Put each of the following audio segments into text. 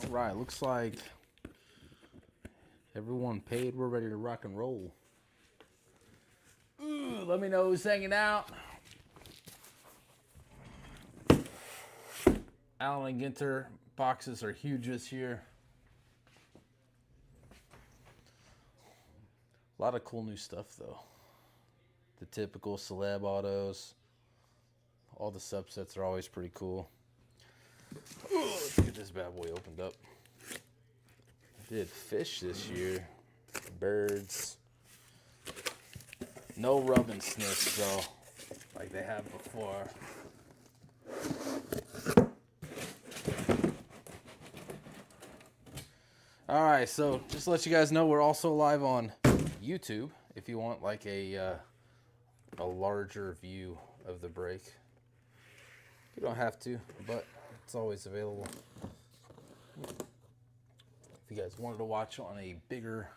All right, looks like everyone paid. We're ready to rock and roll. Ooh, let me know who's hanging out. Allen and Ginter boxes are huge this year. A lot of cool new stuff, though. The typical celeb autos. All the subsets are always pretty cool. Ooh, let's get this bad boy opened up. I did fish this year. Birds. No rub and sniffs, though, like they have before. All right, so just to let you guys know, we're also live on YouTube if you want like a larger view of the break. You don't have to, but it's always available. If you guys wanted to watch on a bigger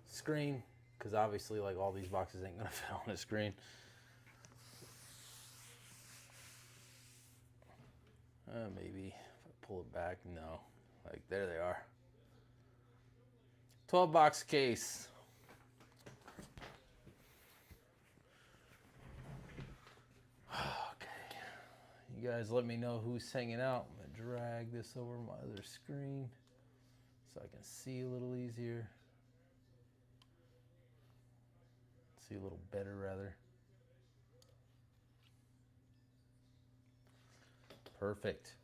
screen, because obviously like all these boxes ain't gonna fit on a screen. Maybe if I pull it back, no. Like there they are. 12 box case. Okay. You guys let me know who's hanging out. I'm gonna drag this over my other screen so I can see a little easier. See a little better, rather. Perfect.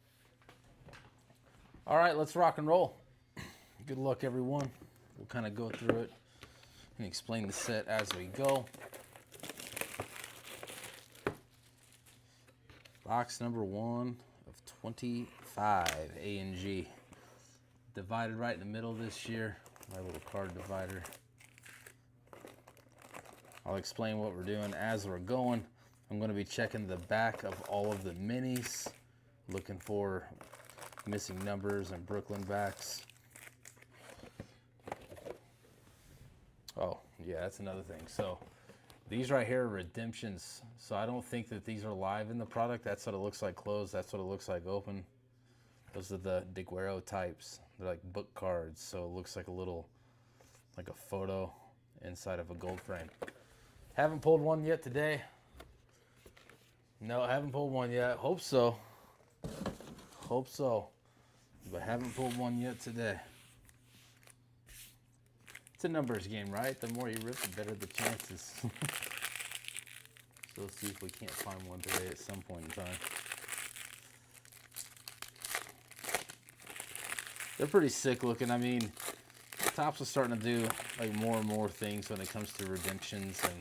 All right, let's rock and roll. Good luck, everyone. We'll kind of go through it and explain the set as we go. Box number 1 of 25 A&G. Divided right in the middle this year. My little card divider. I'll explain what we're doing as we're going. I'm going to be checking the back of all of the minis, looking for missing numbers and Brooklyn backs. Oh, yeah, that's another thing. So these right here are redemptions. So I don't think that these are live in the product. That's what it looks like closed. That's what it looks like open. Those are the DeGuero types. They're like book cards. So it looks like a little, like a photo inside of a gold frame. Haven't pulled one yet today. No, I haven't pulled one yet. Hope so. Hope so. But haven't pulled one yet today. It's a numbers game, right? The more you rip, the better the chances. So let's see if we can't find one today at some point in time. They're pretty sick looking. I mean, Topps is starting to do like more and more things when it comes to redemptions, and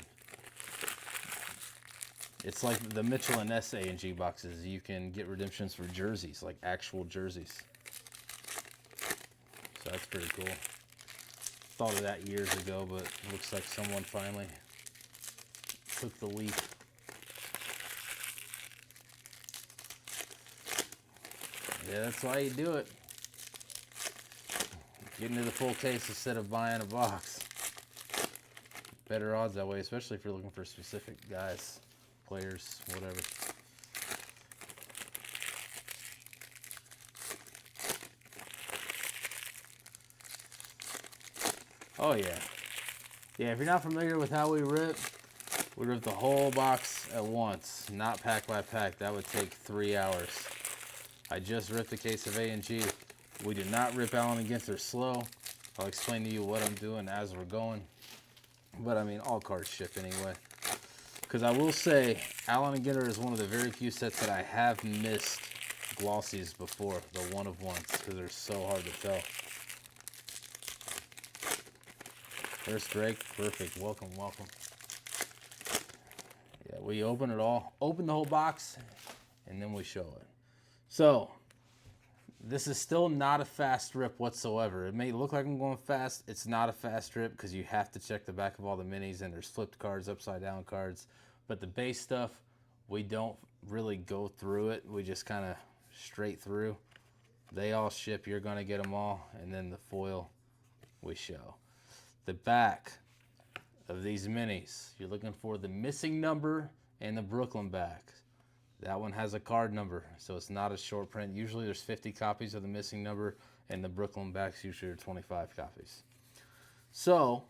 it's like the Mitchell and Ness A&G boxes. You can get redemptions for jerseys, like actual jerseys. So that's pretty cool. Thought of that years ago, but it looks like someone finally took the leap. Yeah, that's why you do it. Get into the full case instead of buying a box. Better odds that way, especially if you're looking for specific guys, players, whatever. Oh yeah. Yeah, if you're not familiar with how we rip the whole box at once, not pack by pack. That would take 3 hours. I just ripped a case of A&G. We do not rip Allen and Ginter slow. I'll explain to you what I'm doing as we're going. But I mean, all cards ship anyway. Because I will say, Allen and Ginter is one of the very few sets that I have missed glossies before, the one of ones, because they're so hard to tell. First Drake, perfect. Welcome, welcome. Yeah, we open it all. Open the whole box, and then we show it. So, this is still not a fast rip whatsoever. It may look like I'm going fast. It's not a fast rip because you have to check the back of all the minis, and there's flipped cards, upside down cards. But the base stuff, we don't really go through it. We just kind of straight through. They all ship. You're going to get them all. And then the foil we show. The back of these minis, you're looking for the missing number and the Brooklyn back. That one has a card number, so it's not a short print. Usually there's 50 copies of the missing number And the Brooklyn backs usually are 25 copies. So,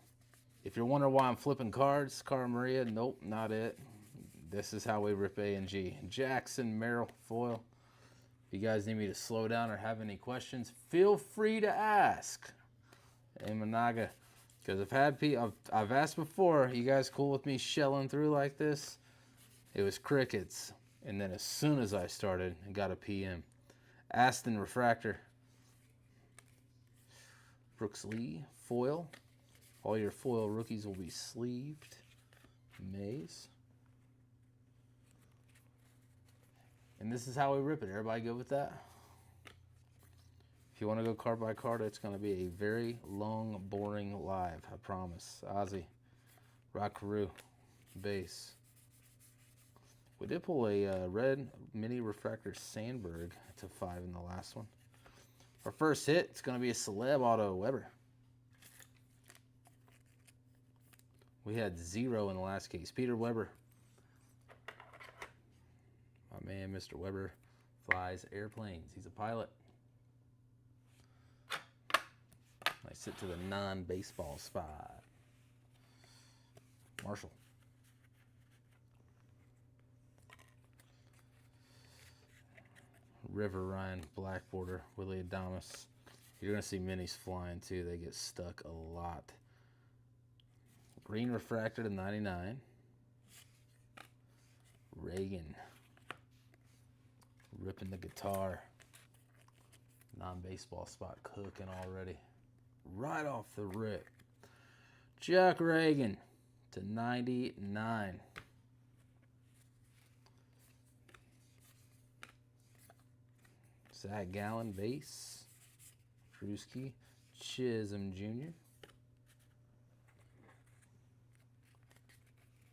if you're wondering why I'm flipping cards, Cara Maria, nope, not it. This is how we rip A&G. Jackson Merrill foil. If you guys need me to slow down or have any questions, feel free to ask. And Managa, because I've asked before, you guys cool with me shelling through like this? It was crickets. And then as soon as I started, I got a PM. Aston Refractor. Brooks Lee foil. All your foil rookies will be sleeved. Mays. And this is how we rip it. Everybody good with that? If you want to go card by card, it's going to be a very long, boring live. I promise. Ozzy. Rockaroo. Base. We did pull a red mini refractor Sandberg to 5 in the last one. Our first hit, it's going to be a celeb auto Weber. We had 0 in the last case. Peter Weber. My man, Mr. Weber, flies airplanes. He's a pilot. I sit to the non-baseball spot. Marshall. River Ryan, black border, Willie Adames. You're going to see minis flying too. They get stuck a lot. Green refractor to 99. Reagan. Ripping the guitar. Non-baseball spot cooking already. Right off the rip. Chuck Reagan to 99. Zach Gallen base. Drewski. Chisholm Jr.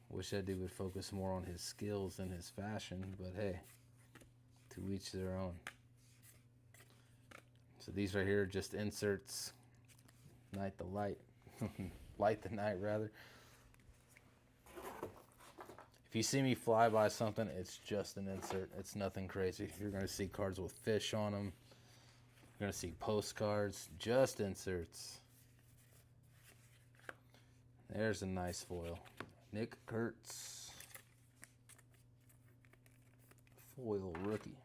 Wish that dude would focus more on his skills than his fashion, but hey, to each their own. So these right here are just inserts. Night the light. Light the night, rather. If you see me fly by something, it's just an insert. It's nothing crazy. You're going to see cards with fish on them. You're going to see postcards. Just inserts. There's a nice foil. Nick Kurtz. Foil rookie.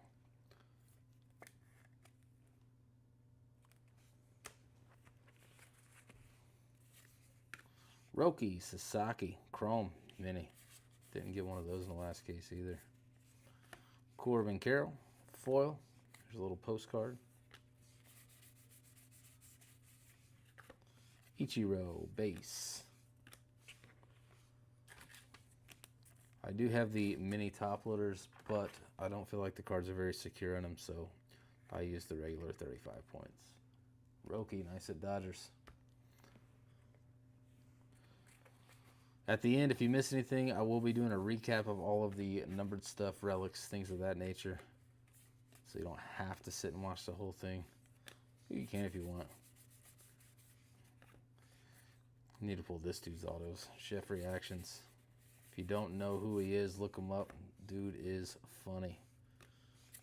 Roki Sasaki Chrome Mini. Didn't get one of those in the last case either. Corbin Carroll foil. There's a little postcard. Ichiro base. I do have the mini top loaders, but I don't feel like the cards are very secure in them, so I use the regular 35 points. Roki, nice at Dodgers. At the end, if you miss anything, I will be doing a recap of all of the numbered stuff, relics, things of that nature. So you don't have to sit and watch the whole thing. You can if you want. I need to pull this dude's autos. Chef Reactions. If you don't know who he is, look him up. Dude is funny.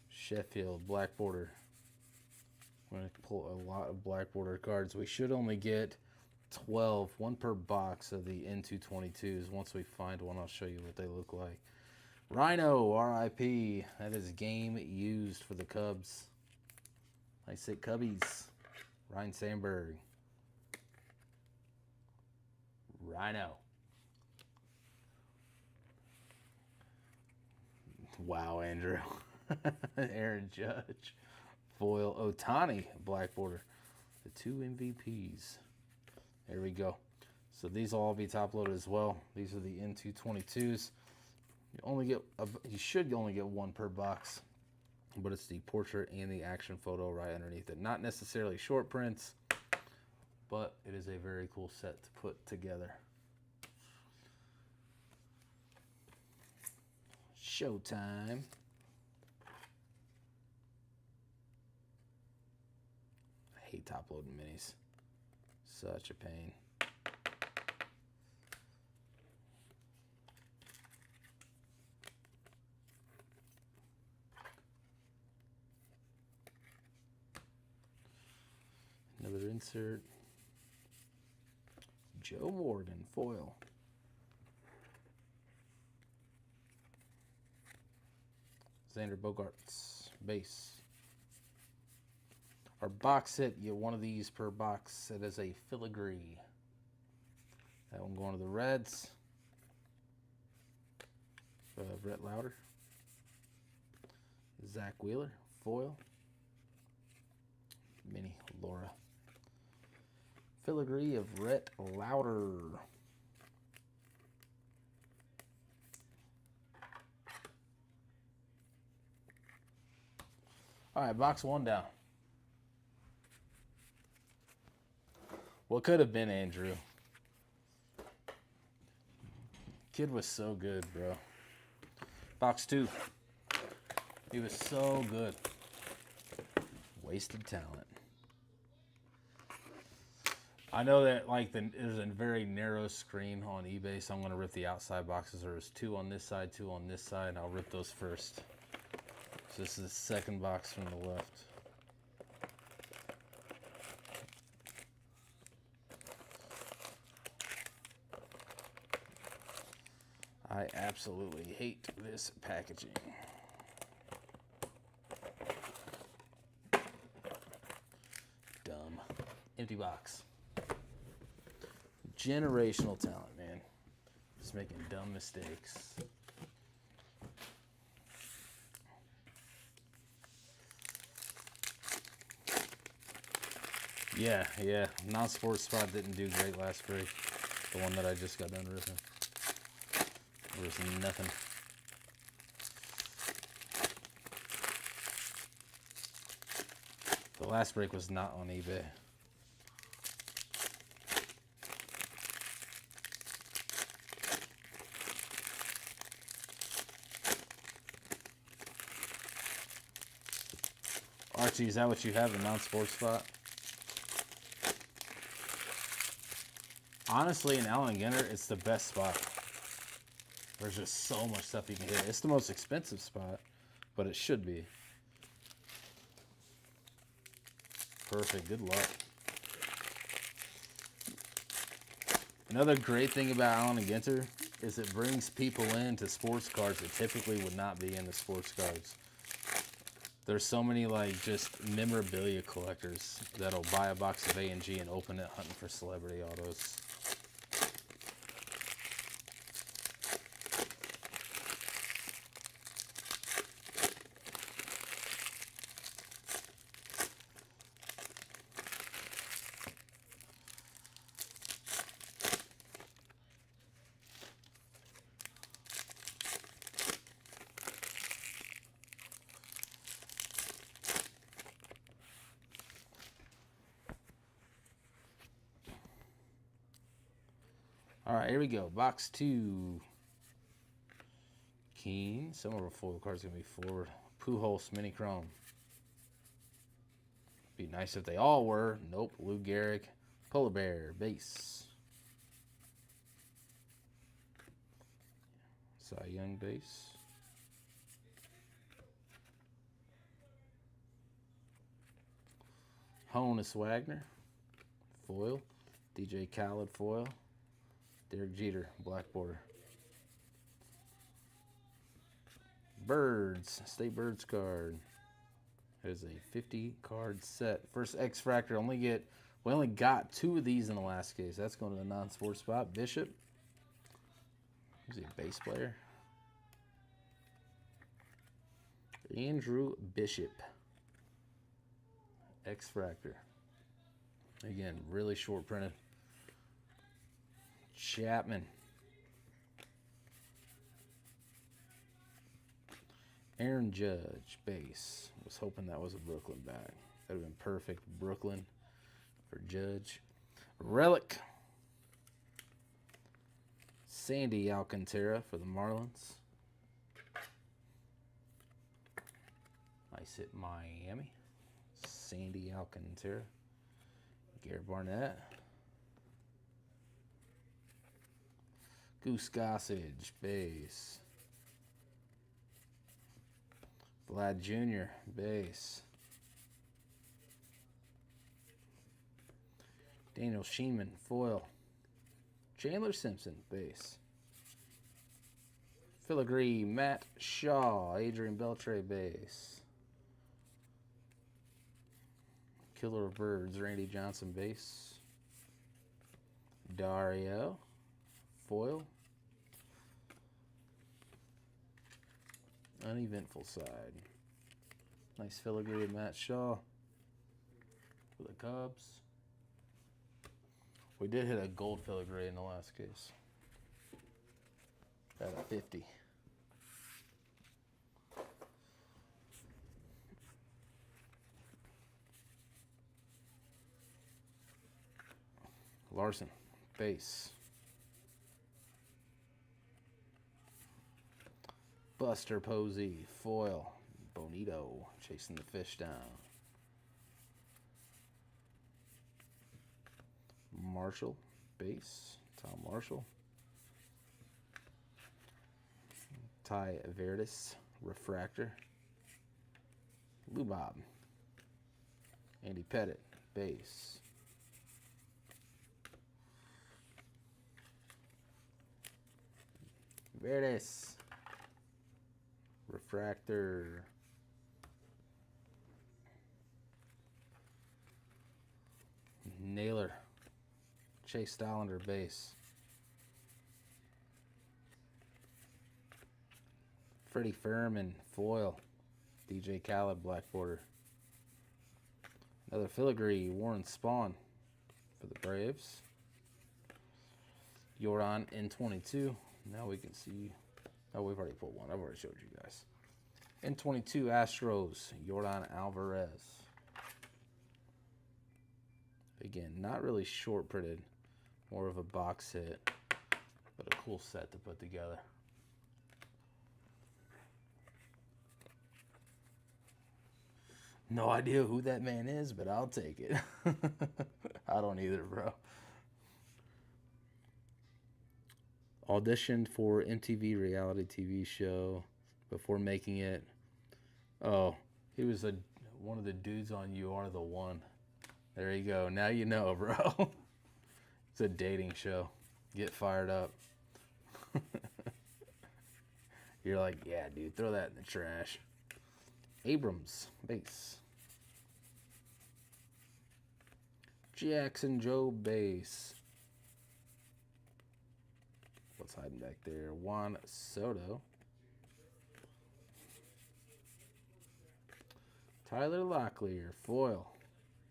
Sheffield, black border. I'm going to pull a lot of black border cards. We should only get 12, one per box of the N222s. Once we find one, I'll show you what they look like. Rhino, RIP. That is game used for the Cubs. Nice hit, Cubbies. Ryan Sandberg. Rhino. Wow, Andrew. Aaron Judge. Foil Otani, black border. The 2 MVPs. There we go. So these will all be top loaded as well. These are the N222s. You should only get one per box, but it's the portrait and the action photo right underneath it. Not necessarily short prints, but it is a very cool set to put together. Showtime. I hate top loading minis. Such a pain. insert. Joe Morgan, foil. Xander Bogaerts, base. Our box hit, you get one of these per box. It is a filigree. That one going to the Reds. Brett Lauder. Zach Wheeler, foil. Mini Laura. Filigree of Brett Lauder. All right, box one down. What could have been Andrew? Kid was so good, bro. Box two. He was so good. Wasted talent. I know that there's a very narrow screen on eBay, so I'm going to rip the outside boxes. There's two on this side, two on this side. I'll rip those first. So this is the second box from the left. I absolutely hate this packaging. Dumb. Empty box. Generational talent, man. Just making dumb mistakes. Yeah. Non-sports spot didn't do great last break. The one that I just got done ripping. There was nothing. The last break was not on eBay. Archie, is that what you have, a non-sports spot? Honestly, in Allen Ginter, it's the best spot. There's just so much stuff you can hit. It's the most expensive spot, but it should be. Perfect. Good luck. Another great thing about Allen Ginter is it brings people into sports cards that typically would not be in the sports cards. There's so many just memorabilia collectors that'll buy a box of A&G and open it hunting for celebrity autos. All right, here we go. Box two. Keen. Some of our foil cards are going to be forward. Pujols Mini Chrome. Be nice if they all were. Nope. Lou Gehrig. Polar Bear. Base. Cy Young base. Honus Wagner. Foil. DJ Khaled foil. Derek Jeter, black border. Birds, State Birds card. It is a 50 card set. First X Fractor, we only got 2 of these in the last case. That's going to the non-sports spot. Bishop. Is he a base player? Andrew Bishop. X Fractor. Again, really short printed. Chapman. Aaron Judge, base. Was hoping that was a Brooklyn bag. That would have been perfect. Brooklyn for Judge. Relic. Sandy Alcantara for the Marlins. Nice hit, Miami. Sandy Alcantara. Garrett Barnett. Goose Gossage, base. Vlad Jr., base. Daniel Sheeman, foil. Chandler Simpson, base. Filigree, Matt Shaw, Adrian Beltre, base. Killer of Birds, Randy Johnson, base. Dario, foil. Uneventful side. Nice filigree of Matt Shaw for the Cubs. We did hit a gold filigree in the last case. At a 50. Larson, base. Buster Posey, foil. Bonito, chasing the fish down. Marshall, base. Tom Marshall. Ty Verdes, refractor. Lou Bob. Andy Pettit, base. Verdes, refractor. Naylor, Chase Stollander, base. Freddie Furman, foil. DJ Khaled, black border. Another filigree, Warren Spahn for the Braves. Jordan N22. Now we can see. Oh, we've already pulled one. I've already showed you guys. N22 Astros, Jordan Alvarez. Again, not really short printed, more of a box hit, but a cool set to put together. No idea who that man is, but I'll take it. I don't either, bro. Auditioned for MTV reality TV show before making it. Oh, he was one of the dudes on You Are the One. There you go. Now you know, bro. It's a dating show. Get fired up. You're like, yeah, dude, throw that in the trash. Abrams, base. Jackson Joe, base. What's hiding back there? Juan Soto. Tyler Locklear, foil.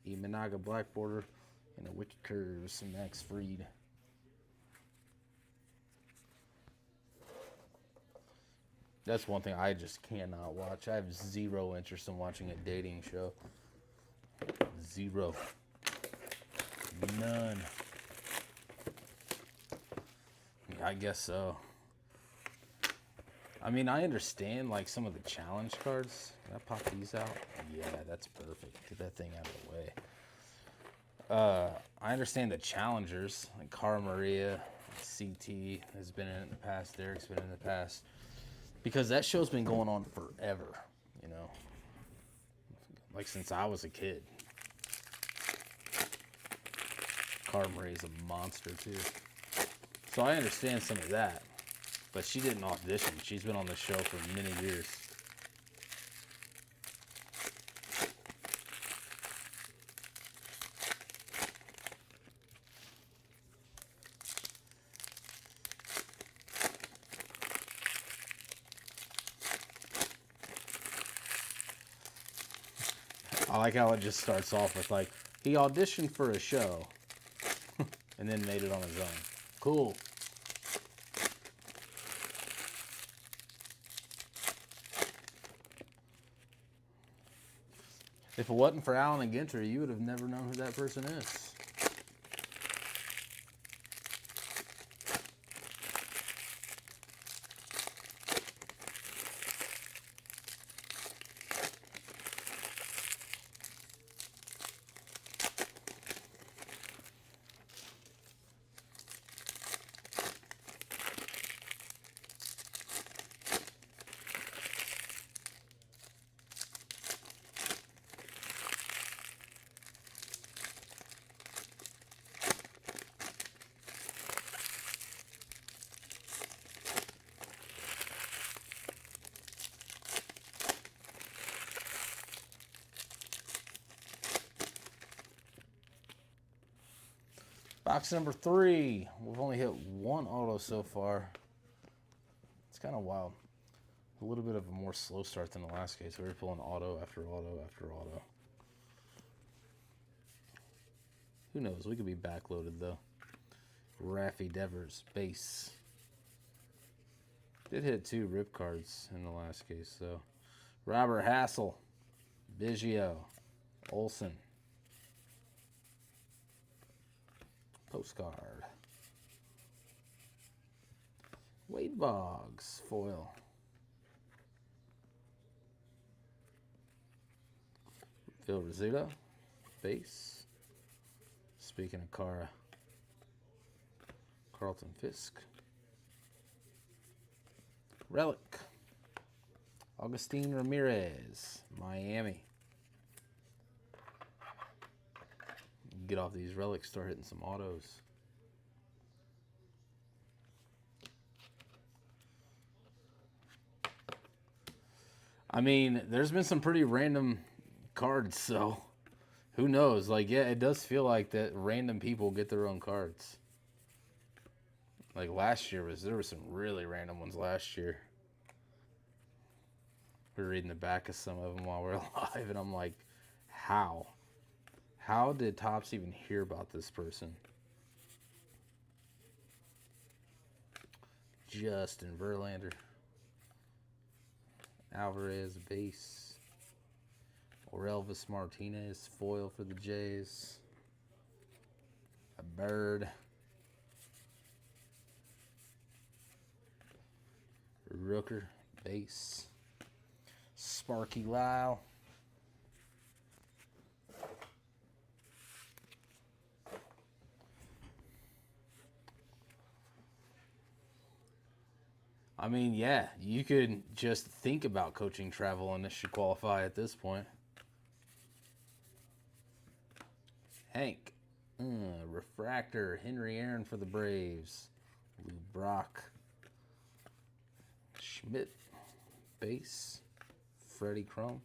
Imanaga, black border. And a Wicked Curves, Max Fried. That's one thing I just cannot watch. I have zero interest in watching a dating show. Zero. None. I guess so. I mean, I understand like some of the challenge cards. Can I pop these out? Yeah, that's perfect. Get that thing out of the way. I understand the challengers, like Cara Maria, CT has been in it in the past, Derek's been in the past. Because that show's been going on forever, you know. Like since I was a kid. Cara Maria's a monster too. So I understand some of that. But she didn't audition. She's been on the show for many years. I like how it just starts off with like, he auditioned for a show and then made it on his own. Cool. If it wasn't for Allen and Ginter, you would have never known who that person is. Box number 3. We've only hit 1 auto so far. It's kind of wild. A little bit of a more slow start than the last case. We were pulling auto after auto after auto. Who knows? We could be backloaded though. Raffy Devers, base. Did hit 2 rip cards in the last case, so. Robert Hassel, Biggio, Olson. Postcard. Wade Boggs, foil. Phil Rizzuto, base. Speaking of Cara, Carlton Fisk. Relic. Augustine Ramirez, Miami. Get off these relics, start hitting some autos. I mean, there's been some pretty random cards, so who knows? Like, yeah, it does feel like that random people get their own cards. Like last year there were some really random ones last year. We were reading the back of some of them while we we're live, and I'm like, how? How did Topps even hear about this person? Justin Verlander. Alvarez, base. Orelvis Martinez, foil for the Jays. A bird. Rooker, base. Sparky Lyle. I mean, yeah, you could just think about coaching travel and this should qualify at this point. Hank. Refractor. Henry Aaron for the Braves. Lou Brock. Schmidt. Base. Freddie Chrome.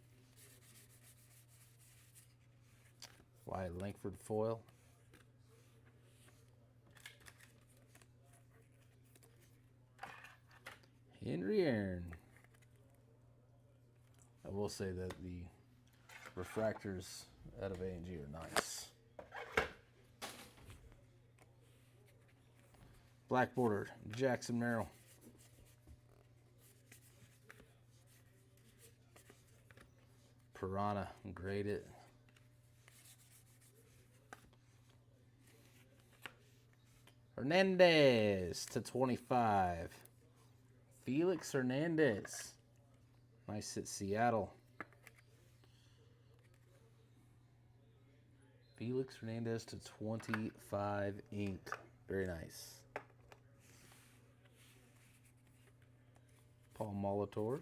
Wyatt Langford foil. Henry Aaron. I will say that the refractors out of A&G are nice. Black border, Jackson Merrill. Piranha, grade it. Hernandez /25. Felix Hernandez. Nice at Seattle. Felix Hernandez /25 ink. Very nice. Paul Molitor.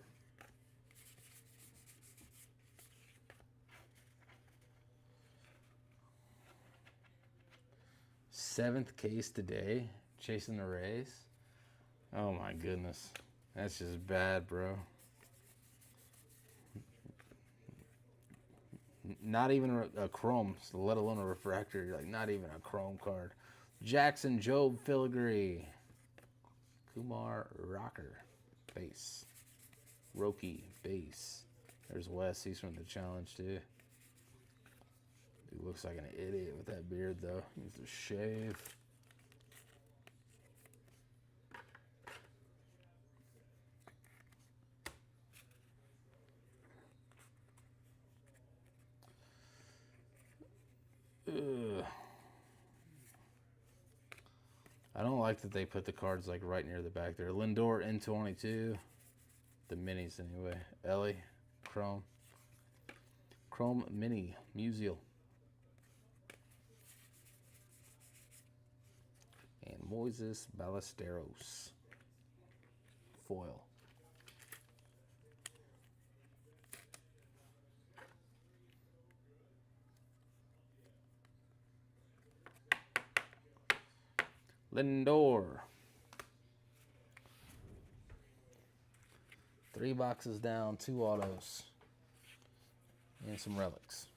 Seventh case today. Chasing the Rays. Oh my goodness. That's just bad, bro. Not even a chrome, let alone a refractor. Like, not even a chrome card. Jackson Job Filigree. Kumar Rocker. Base. Roki. Base. There's Wes. He's from the challenge, too. Dude looks like an idiot with that beard, though. He needs to shave. Ugh. I don't like that they put the cards like right near the back there. Lindor N22. The minis anyway. Ellie. Chrome. Chrome Mini. Musial. And Moises Ballesteros. Foil. Lindor. 3 boxes down, 2 autos, and some relics.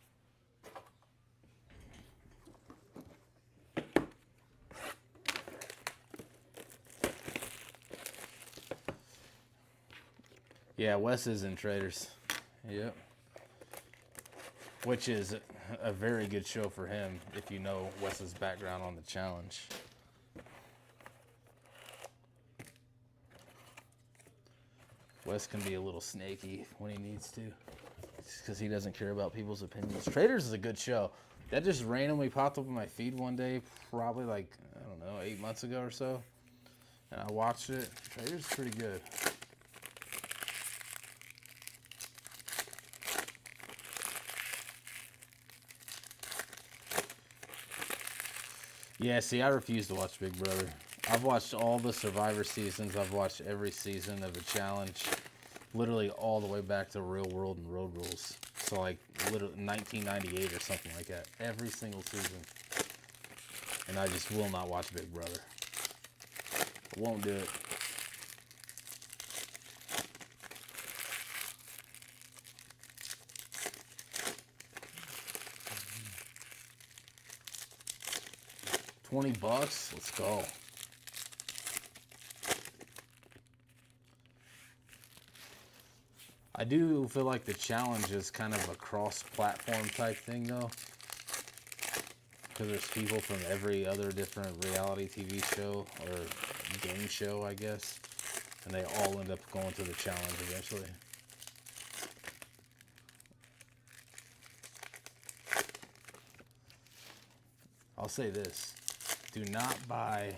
Yeah, Wes is in Traders. Yep. Which is a very good show for him if you know Wes's background on the challenge. Wes can be a little snaky when he needs to, because he doesn't care about people's opinions. Traders is a good show. That just randomly popped up on my feed one day, probably like, I don't know, 8 months ago or so. And I watched it. Traders is pretty good. Yeah, see, I refuse to watch Big Brother. I've watched all the Survivor seasons. I've watched every season of the challenge, literally all the way back to Real World and Road Rules. So like literally 1998 or something like that. Every single season. And I just will not watch Big Brother. I won't do it. $20, let's go. I do feel like the challenge is kind of a cross-platform type thing, though, because there's people from every other different reality TV show or game show, I guess, and they all end up going to the challenge eventually. I'll say this. Do not buy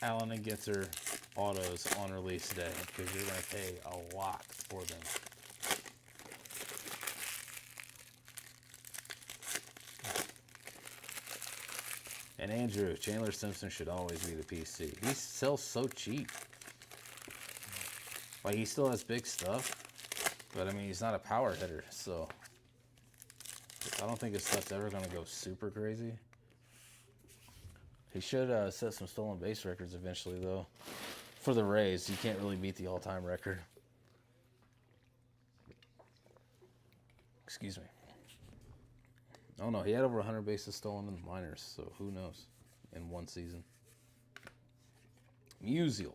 Allen and Ginter autos on release day, because you're going to pay a lot for them. And Andrew, Chandler Simpson should always be the PC. He sells so cheap. Like, he still has big stuff, but I mean, he's not a power hitter, so I don't think his stuff's ever going to go super crazy. He should set some stolen base records eventually, though. For the Rays, you can't really beat the all-time record. Excuse me. Oh, no, he had over 100 bases stolen in the minors, so who knows in one season. Musial.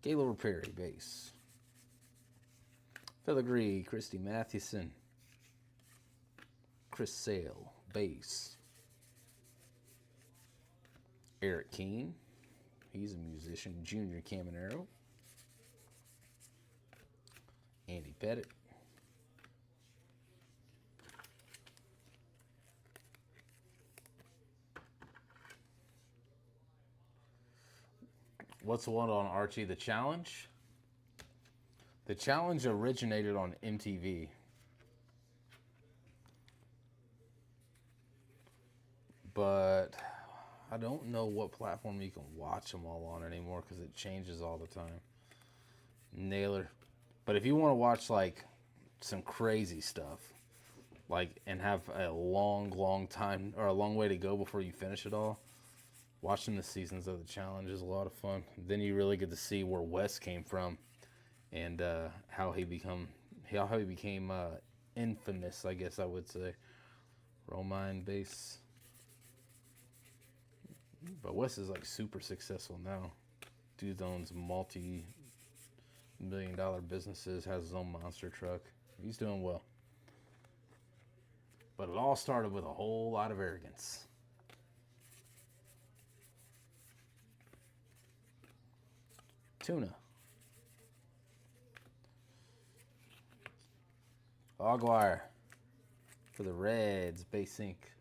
Gaylord Perry, base. Filigree, Christy Mathewson. Chris Sale, base. Eric Keene, he's a musician. Junior Caminero. Andy Pettit. What's the one on Archie? The Challenge? The Challenge originated on MTV. But I don't know what platform you can watch them all on anymore, because it changes all the time. Naylor. But if you want to watch like some crazy stuff, like, and have a long time or a long way to go before you finish it all, watching the seasons of the challenge is a lot of fun. Then you really get to see where Wes came from and how he became infamous, I guess I would say. Romine base. But Wes is like super successful now. Dude owns multi-million-dollar businesses, has his own monster truck. He's doing well. But it all started with a whole lot of arrogance. Tuna. Aguirre for the Reds, base ink.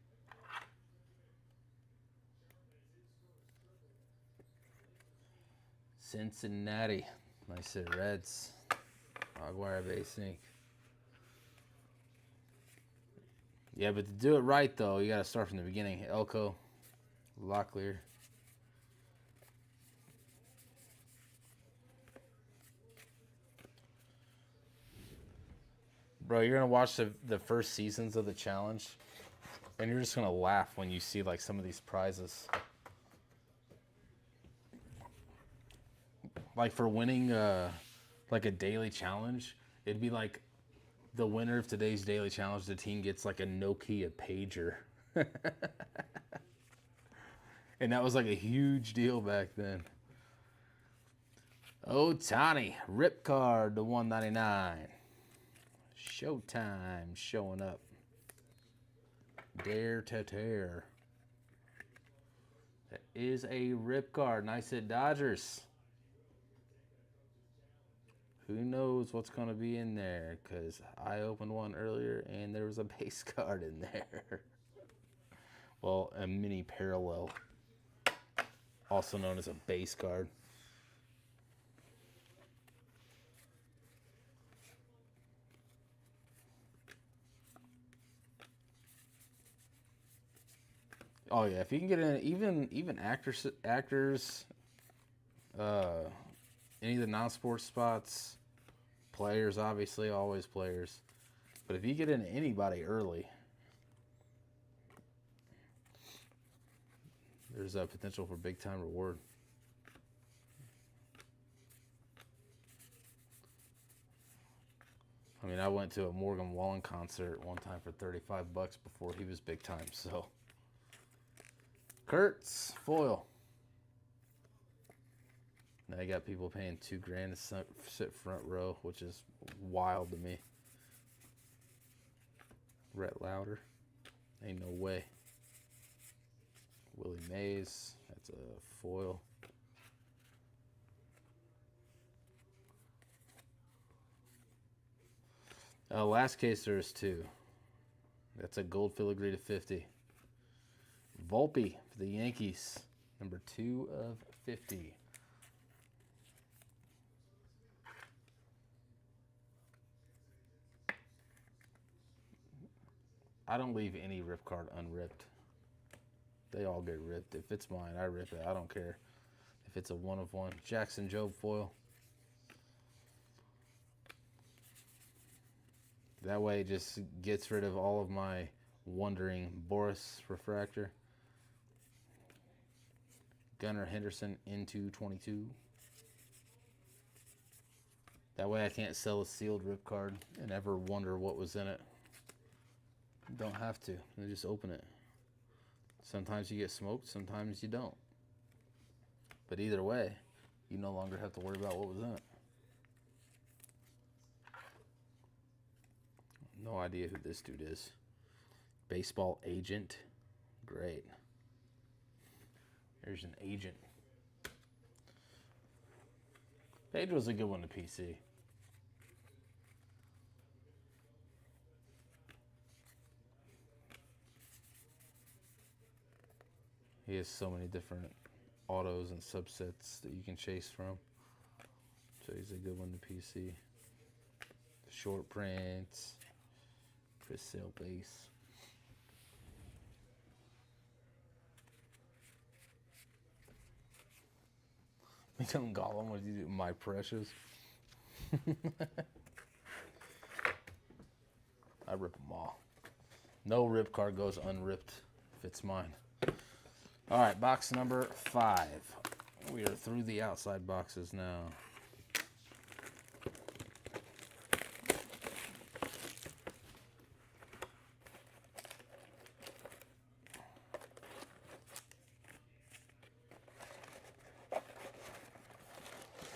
Cincinnati, nice hit, Reds. Aguirre, base ink. Yeah, but to do it right, though, you got to start from the beginning. Elko, Locklear. Bro, you're going to watch the first seasons of the challenge, and you're just going to laugh when you see, like, some of these prizes. Like, for winning, like, a daily challenge, it'd be like the winner of today's daily challenge, the team gets, like, a Nokia pager. And that was, like, a huge deal back then. Otani, rip card to 199. Showtime showing up. Dare to tear. That is a rip card. Nice hit, Dodgers. Who knows what's going to be in there? Because I opened one earlier and there was a base card in there. Well, a mini parallel. Also known as a base card. Oh yeah, if you can get in, even actors, any of the non-sports spots, players, obviously, always players. But if you get into anybody early, there's a potential for big time reward. I mean, I went to a Morgan Wallen concert one time for $35 before he was big time. So, Kurtz foil. Now you got people paying $2,000 to sit front row, which is wild to me. Rhett Lauder, ain't no way. Willie Mays, that's a foil. Last case there's two. That's a gold filigree to 50. Volpe for the Yankees, number 2 of 50. I don't leave any rip card unripped. They all get ripped. If it's mine, I rip it. I don't care if it's a 1 of 1. Jackson Jobe foil. That way it just gets rid of all of my wondering. Boris refractor. Gunnar Henderson into 22. That way I can't sell a sealed rip card and ever wonder what was in it. Don't have to. You just open it. Sometimes you get smoked, sometimes you don't. But either way, you no longer have to worry about what was in it. No idea who this dude is. Baseball agent. Great. There's an agent. Page was a good one to PC. He has so many different autos and subsets that you can chase from. So he's a good one to PC. Short prints. Chris Sale base. Become Gollum, what do you do? My precious. I rip them all. No rip card goes unripped if it's mine. All right, box number 5. We are through the outside boxes now.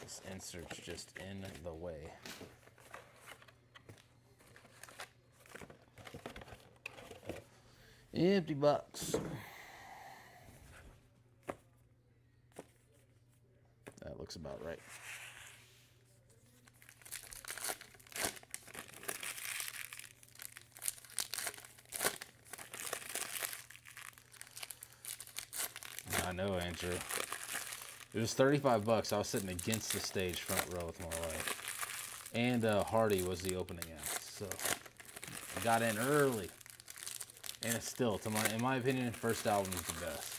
This insert's just in the way. Empty box. That looks about right. I know, Andrew. It was $35. I was sitting against the stage front row with my wife. And Hardy was the opening act. So I got in early. And it's still, in my opinion, first album is the best.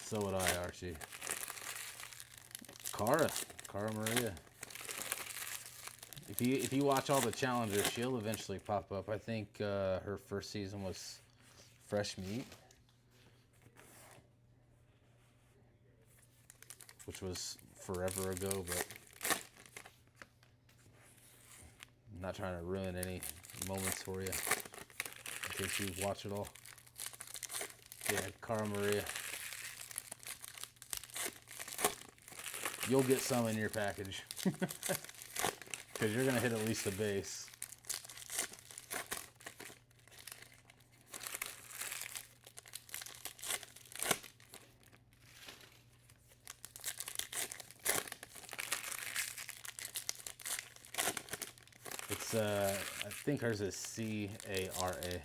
So would I, Archie. Cara Maria. If you watch all the challengers, she'll eventually pop up. I think her first season was Fresh Meat, which was forever ago, but I'm not trying to ruin any moments for you in case you watch it all. Yeah, Cara Maria. You'll get some in your package because you're gonna hit at least the base. It's I think hers is C-A-R-A.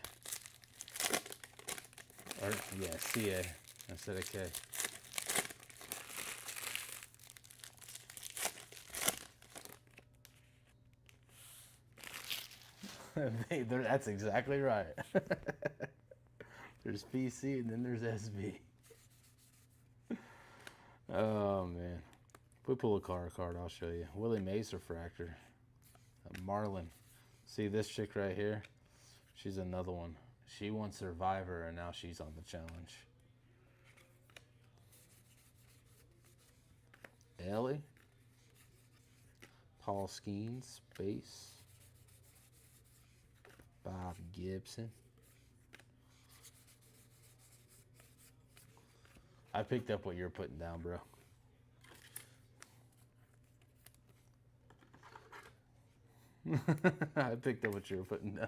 Or yeah, C-A instead of K. That's exactly right. There's PC and then there's SB. Oh man. If we pull a card, I'll show you. Willie Mays refractor. Marlin. See this chick right here? She's another one. She won Survivor and now she's on the challenge. Ellie. Paul Skeens, base. Bob Gibson. I picked up what you're putting down, bro. I picked up what you were putting down.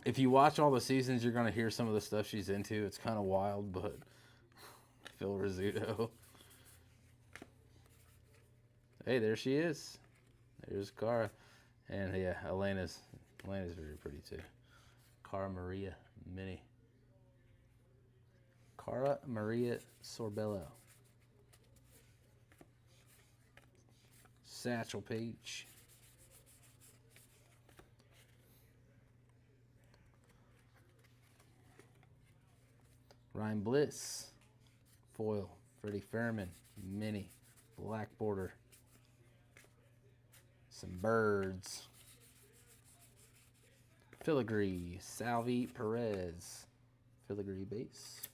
If you watch all the seasons, you're going to hear some of the stuff she's into. It's kind of wild, but Phil Rizzuto. Hey, there she is. There's Cara. And yeah, Elena's very pretty too. Cara Maria Mini. Cara Maria Sorbello. Satchel Paige. Ryan Bliss. Foil. Freddie Fairman. Mini. Black border. Some birds. Filigree. Salvi Perez. Filigree base.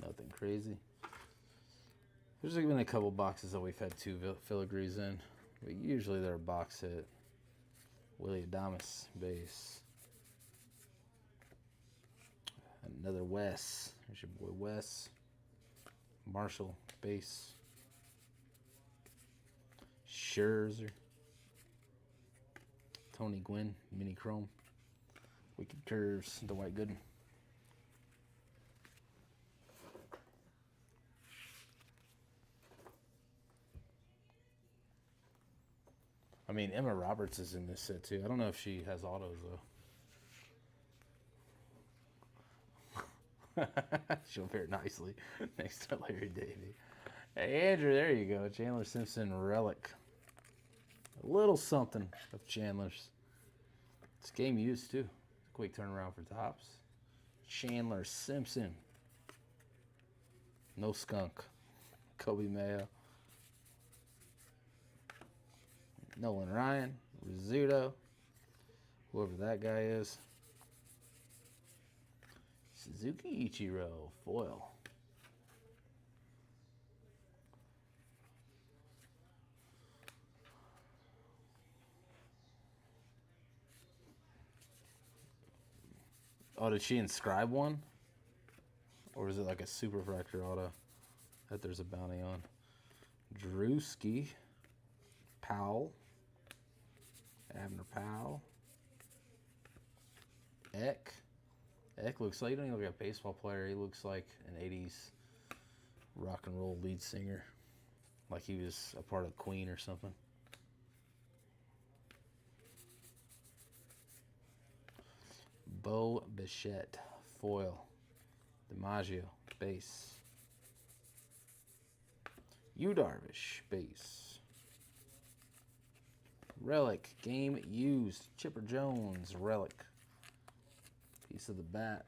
Nothing crazy. There's been a couple boxes that we've had 2 filigrees in, but usually they're a box hit. Willie Adames base. Another Wes. There's your boy Wes. Marshall base. Scherzer. Tony Gwynn mini chrome. Wicked Curves. Dwight Gooden. I mean, Emma Roberts is in this set too. I don't know if she has autos though. She'll pair nicely next to Larry Davey. Hey, Andrew, there you go. Chandler Simpson relic. A little something of Chandler's. It's game used too. Quick turnaround for tops. Chandler Simpson. No skunk. Kobe Mayo. Nolan Ryan. Rizzuto. Whoever that guy is. Suzuki Ichiro. Foil. Oh, did she inscribe one? Or is it like a super fractor auto that there's a bounty on? Drewski. Powell. Abner Powell. Eck. Eck looks like, he doesn't even look like a baseball player. He looks like an 80s rock and roll lead singer. Like he was a part of Queen or something. Bo Bichette. Foil. DiMaggio. Base. Yu Darvish. Base. Relic. Game used. Chipper Jones. Relic. Piece of the bat.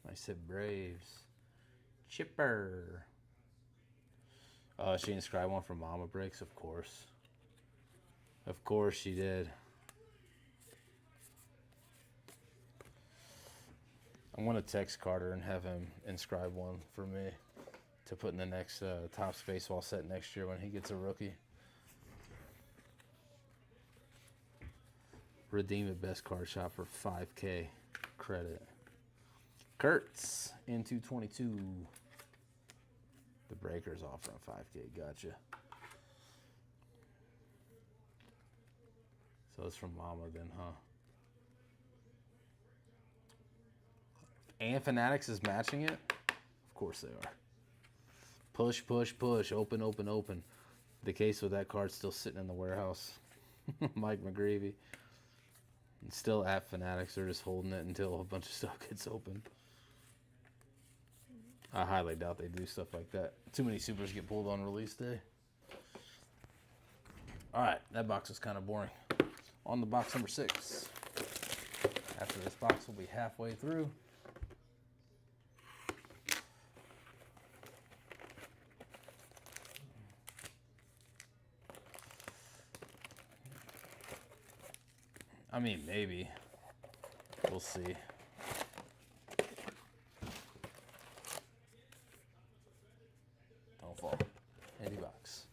I said Braves. Chipper. She inscribed one from Mama Breaks, of course. Of course she did. I want to text Carter and have him inscribe one for me to put in the next Topps baseball set next year when he gets a rookie. Redeem at Best Card Shop for $5K credit. Kurtz in 222. The Breakers offering $5K. Gotcha. So it's from Mama then, huh? And Fanatics is matching it? Of course they are. Push, push, push. Open, open, open. The case with that card's still sitting in the warehouse. Mike McGreevy. And still at Fanatics. They're just holding it until a bunch of stuff gets opened. I highly doubt they do stuff like that. Too many supers get pulled on release day. Alright, that box was kind of boring. On the box number 6. After this box, we'll be halfway through. I mean, maybe. We'll see. Don't fall. 80 bucks.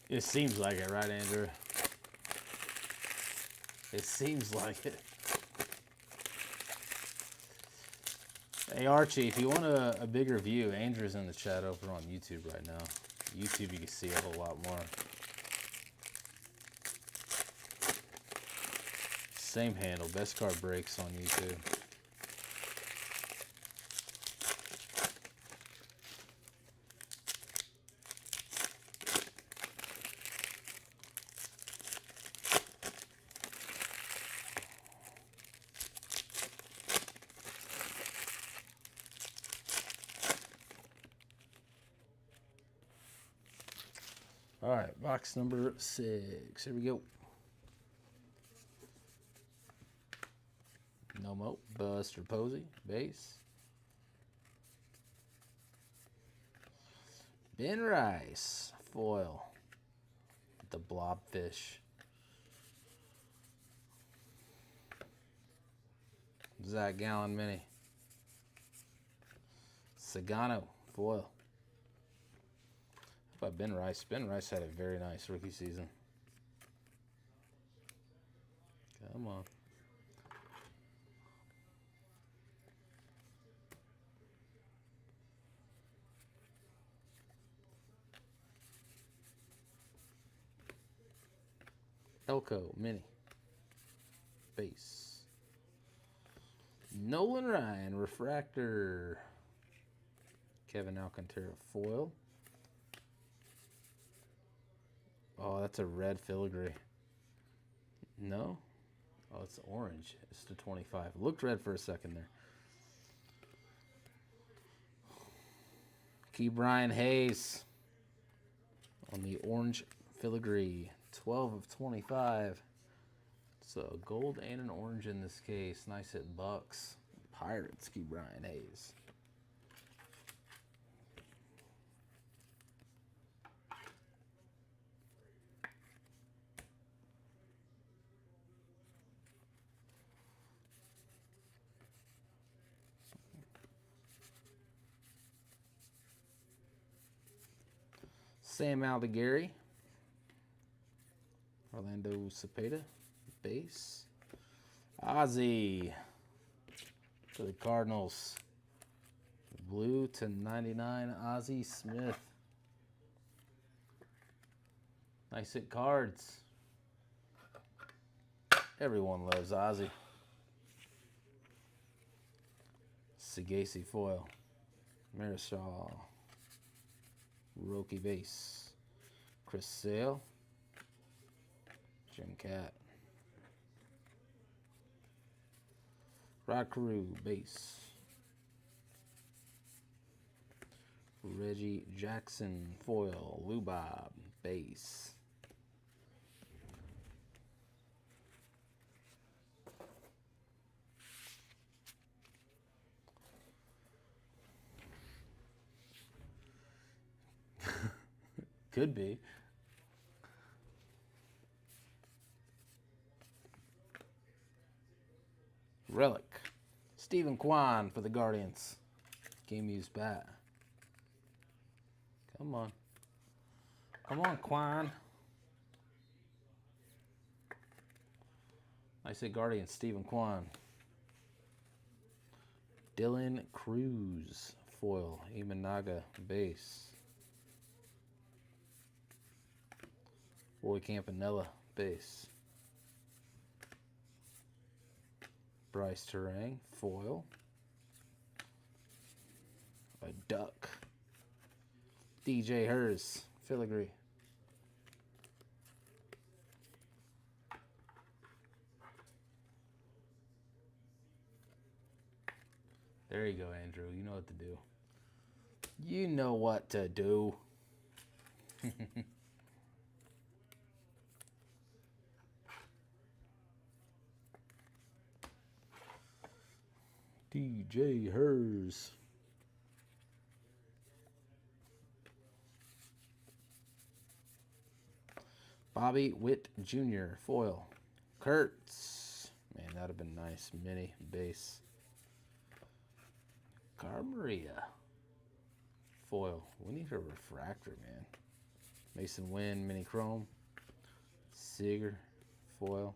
It seems like it, right, Andrew? It seems like it. Hey, Archie, if you want a bigger view, Andrew's in the chat over on YouTube right now. YouTube, you can see a whole lot more. Same handle, Best Card Breaks on YouTube. All right, box number 6. Here we go. No Mo, Buster Posey, base. Ben Rice, foil. The Blobfish. Zach Gallen mini. Sagano, foil. How about Ben Rice? Ben Rice had a very nice rookie season. Come on. Elko, mini. Base. Nolan Ryan, refractor. Kevin Alcantara, foil. Oh, that's a red filigree. No? Oh, it's orange. It's the 25. Looked red for a second there. Key Brian Hayes on the orange filigree. 12 of 25. So gold and an orange in this case. Nice hit Bucks. Pirates, Key Brian Hayes. Sam Aldegheri. Orlando Cepeda, base. Ozzy for the Cardinals. Blue to 99, Ozzie Smith. Nice hit cards. Everyone loves Ozzie. Sagasi foil. Marisol. Roki base. Chris Sale. Jim Cat. Rod Carew base. Reggie Jackson foil. Lou Bob base. Could be. Relic. Stephen Kwan for the Guardians. Game used bat. Come on. Come on, Kwan. I say Guardians, Stephen Kwan. Dylan Cruz foil. Imanaga base. Roy Campanella base. Bryce Terang foil. A duck. DJ Hers filigree. There you go, Andrew. You know what to do. You know what to do. DJ Hers. Bobby Witt Jr. foil. Kurtz. Man, that would have been nice. Mini base. Carmaria foil. We need a refractor, man. Mason Wynn mini chrome. Seager foil.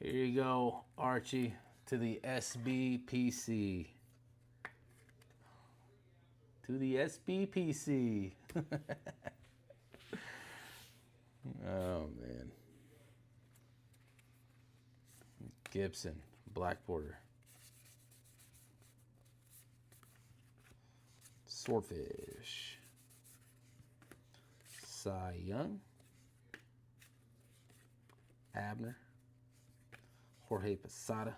Here you go, Archie, to the SBPC. To the SBPC. Oh, man. Gibson, black border. Swordfish. Cy Young. Abner. Jorge Posada.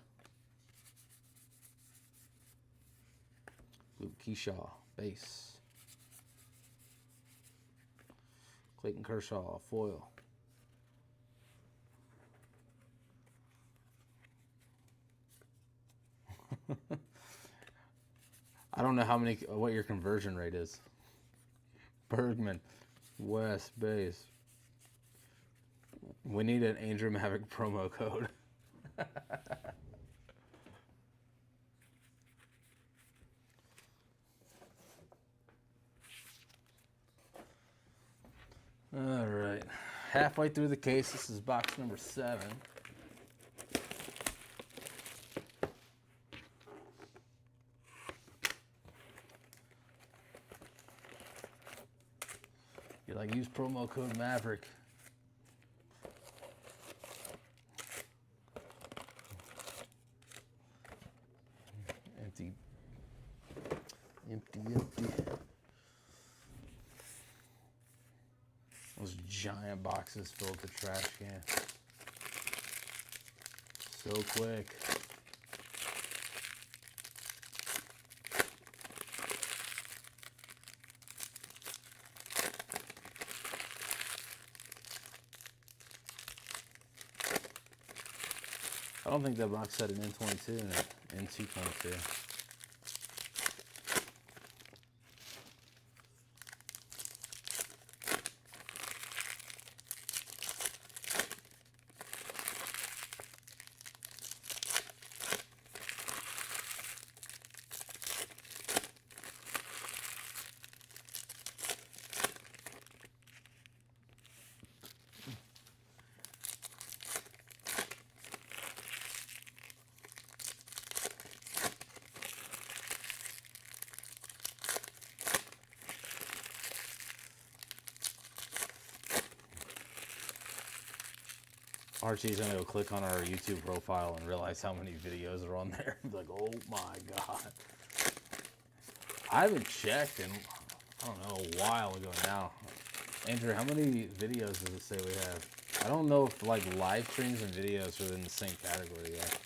Luke Keyshaw, base. Clayton Kershaw, foil. I don't know what your conversion rate is. Bergman, West base. We need an Andrew Maverick promo code. All right, halfway through the case. This is box number 7. You like use promo code Maverick. Empty. Those giant boxes filled the trash can. So quick. I don't think that box had an N22 in it. N222. Archie's gonna go click on our YouTube profile and realize how many videos are on there. Be like, oh my god. I haven't checked in, I don't know, a while ago now. Andrew, how many videos does it say we have? I don't know if like live streams and videos are in the same category yet.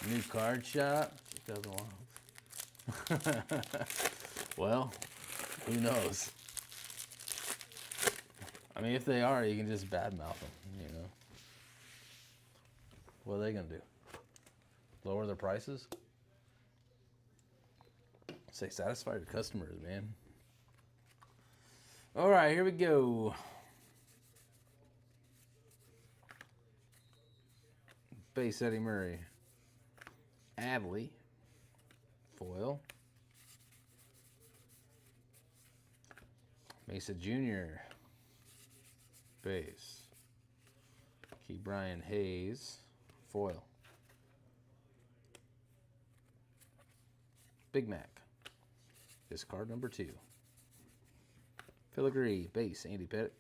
New card shop? 2001. Well, who knows? I mean, if they are, you can just badmouth them, you know. What are they gonna do? Lower their prices? Say, satisfy your customers, man. All right, here we go. Base Eddie Murray. Adley. Foil. Mesa Jr. Base. Key Brian Hayes. Foil. Big Mac. Discard number 2. Filigree. Base. Andy Pettit.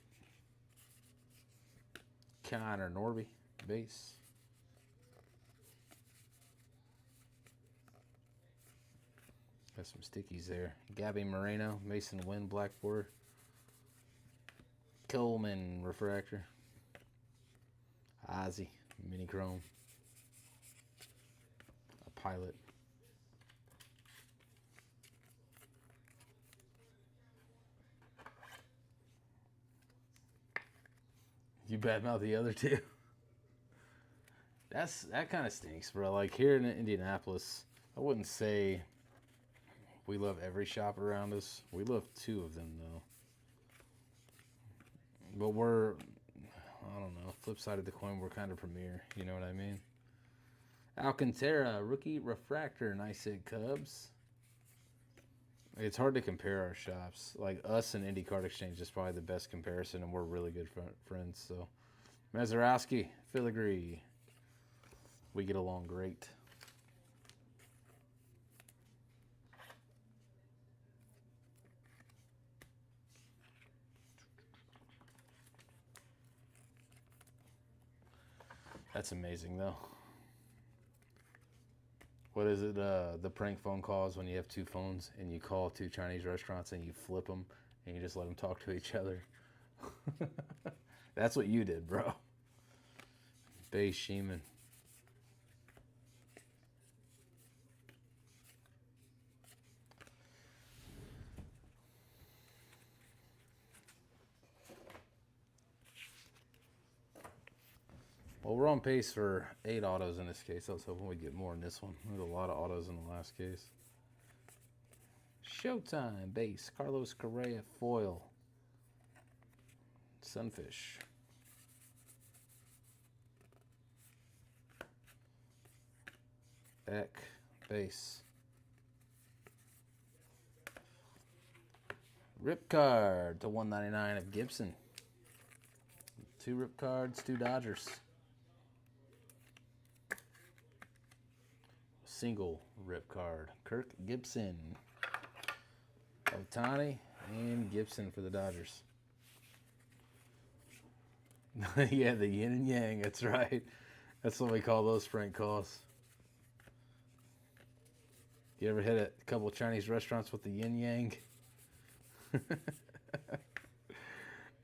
Connor Norby. Base. Got some stickies there. Gabby Moreno. Mason Wynn. Black border. Coleman Refractor. Ozzy Mini Chrome. A Pilot. You badmouth the other two. That kind of stinks, bro. Like here in Indianapolis, I wouldn't say we love every shop around us. We love 2 of them though. But we're, I don't know, flip side of the coin, we're kind of premier. You know what I mean? Alcantara, rookie refractor, nice hit Cubs. It's hard to compare our shops. Like us and Indy Card Exchange is probably the best comparison, and we're really good friends. So, Mazeroski, Filigree, we get along great. That's amazing, though. What is it? The prank phone calls when you have 2 phones and you call 2 Chinese restaurants and you flip them and you just let them talk to each other. That's what you did, bro. Bay Sheeman. Well, we're on pace for 8 autos in this case. I was hoping we'd get more in this one. There's a lot of autos in the last case. Showtime base. Carlos Correa foil. Sunfish. Beck base. Rip card to 199 of Gibson. 2 rip cards, 2 Dodgers. Single rip card. Kirk Gibson. Ohtani and Gibson for the Dodgers. Yeah, the yin and yang. That's right. That's what we call those prank calls. You ever hit a couple of Chinese restaurants with the yin yang?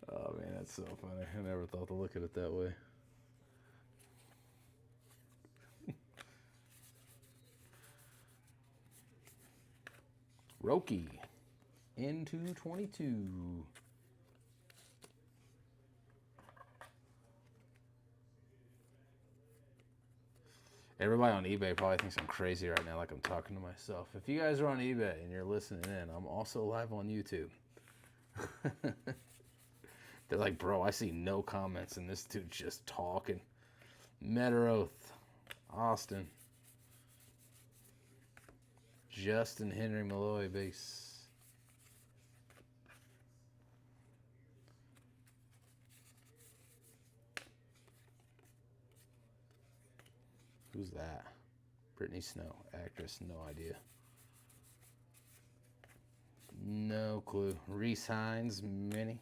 Oh man, that's so funny. I never thought to look at it that way. Roki into 22. Everybody on eBay probably thinks I'm crazy right now, like I'm talking to myself. If you guys are on eBay and you're listening in, I'm also live on YouTube. They're like, bro, I see no comments and this dude's just talking. Metaroth, Austin. Justin Henry Malloy base. Who's that? Brittany Snow, actress, no idea. No clue. Reese Hines, mini.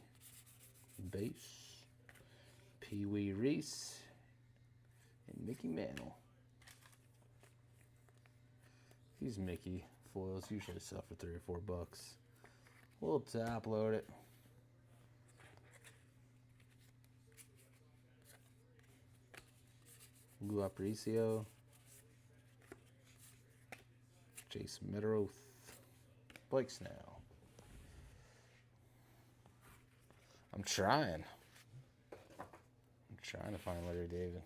base. Pee Wee Reese and Mickey Mantle. These Mickey foils usually sell for $3 or $4. We'll top load it. Lou Aparicio. Jason Meteroth. Blake Snell. I'm trying to find Larry David.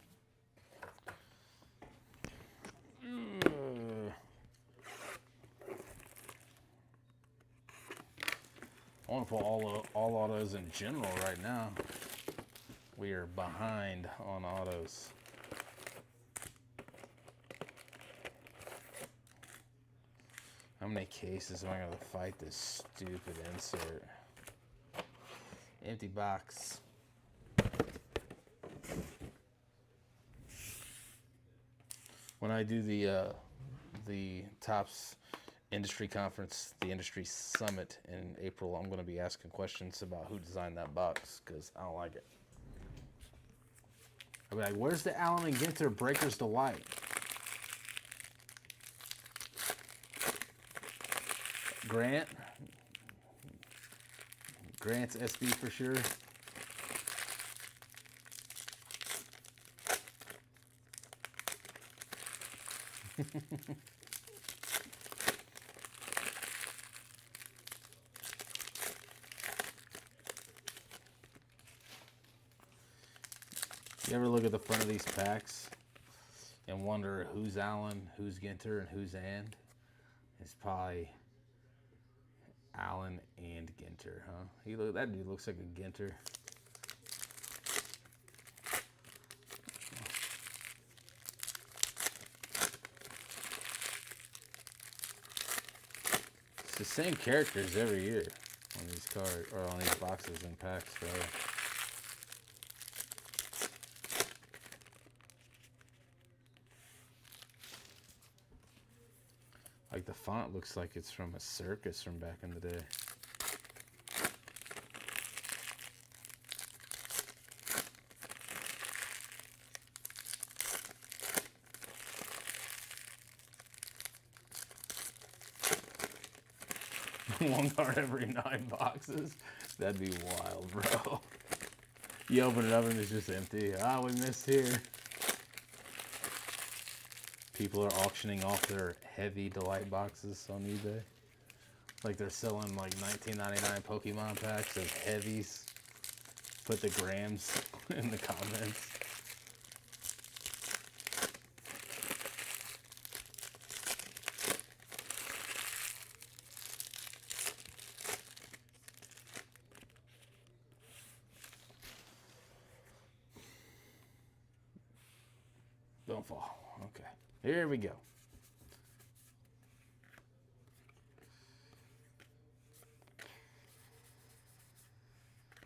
I want to put all autos in general right now. We are behind on autos. How many cases am I going to fight this stupid insert? Empty box. When I do the Topps industry conference, the industry summit in April, I'm going to be asking questions about who designed that box because I don't like it. I'll be like, where's the Allen and Ginter Breaker's Delight? Grant's SB for sure. You ever look at the front of these packs and wonder who's Allen, who's Ginter, and who's And? It's probably Allen and Ginter, huh? That dude looks like a Ginter. It's the same characters every year on these cards or on these boxes and packs, rather. Like the font looks like it's from a circus from back in the day. One card every 9 boxes. That'd be wild, bro. You open it up and it's just empty. Ah, we missed here. People are auctioning off their heavy delight boxes on eBay. Like they're selling like $19.99 Pokemon packs of heavies. Put the grams in the comments. Don't fall. Okay. Here we go.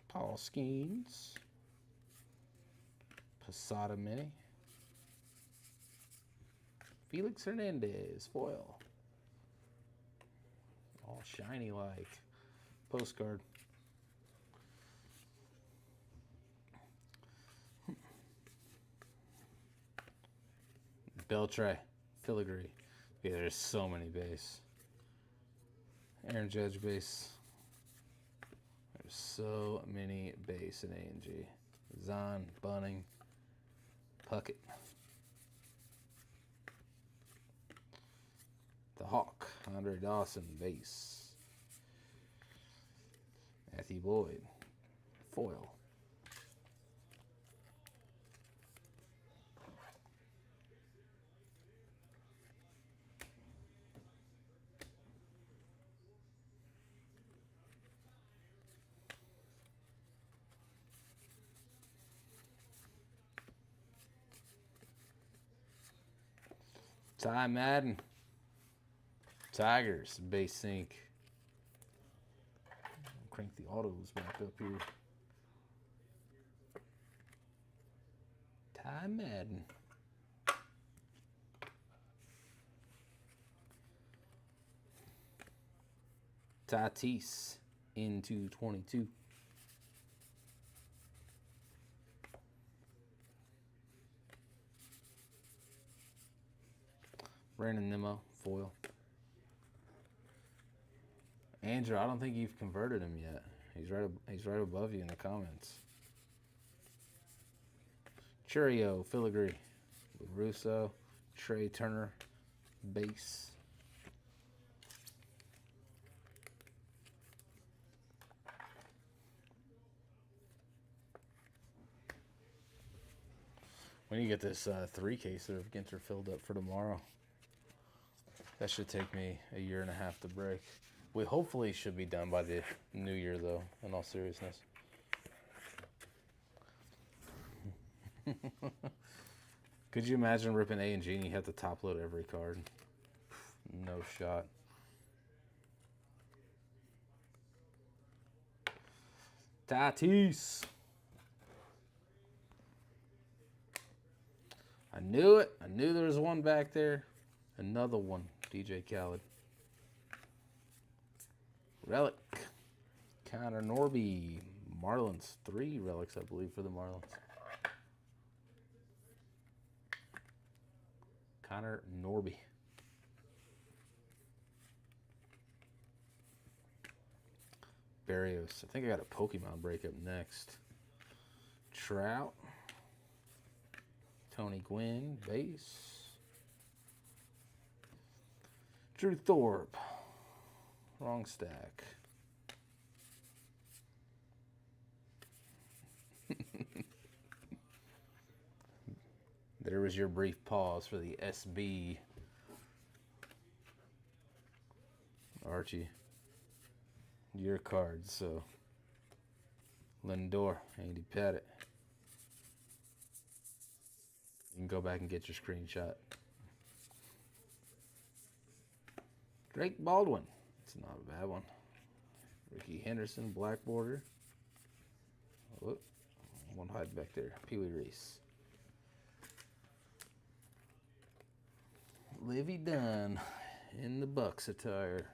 Paul Skeens. Posada Mini. Felix Hernandez. Foil. All shiny like. Postcard. Beltray, Filigree. Yeah, there's so many base. Aaron Judge base. There's so many base in A&G. Zahn, Bunning, Puckett. The Hawk, Andre Dawson, base. Matthew Boyd, foil. Ty Madden. Tigers, base sync. Crank the autos back up here. Ty Madden. Tatis into 22. Brandon Nimmo, foil. Andrew, I don't think you've converted him yet. He's right above you in the comments. Churio, filigree. Russo, Trey Turner, base. When you get this 3-caser of Ginter filled up for tomorrow, that should take me a year and a half to break. We hopefully should be done by the new year, though, in all seriousness. Could you imagine ripping A and G and you have to top load every card? No shot. Tatis. I knew it. I knew there was one back there. Another one. DJ Khaled. Relic. Connor Norby. Marlins. 3 relics, I believe, for the Marlins. Connor Norby. Barrios. I think I got a Pokemon break up next. Trout. Tony Gwynn, base. Drew Thorpe. Wrong stack. There was your brief pause for the SB. Archie. Your cards, so. Lindor, Andy Pettit. You can go back and get your screenshot. Drake Baldwin. It's not a bad one. Ricky Henderson, black border. Whoop. One hide back there. Pee Wee Reese. Livy Dunn in the Bucks attire.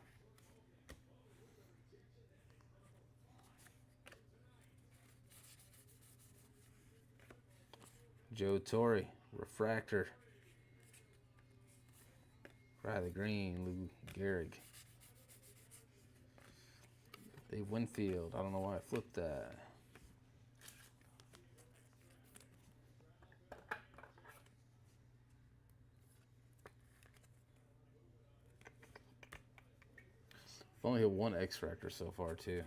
Joe Torre, refractor. Riley Green, Lou Gehrig. Dave Winfield. I don't know why I flipped that. I've only hit 1 X-Fractor so far, too.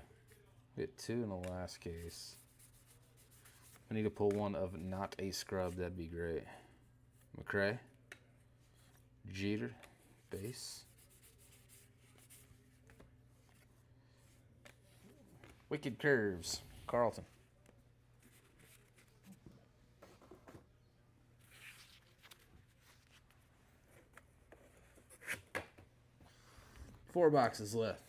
Hit 2 in the last case. I need to pull one of not a scrub. That'd be great. McRae. Jeter. Base. Wicked Curves. Carlton. Four boxes left.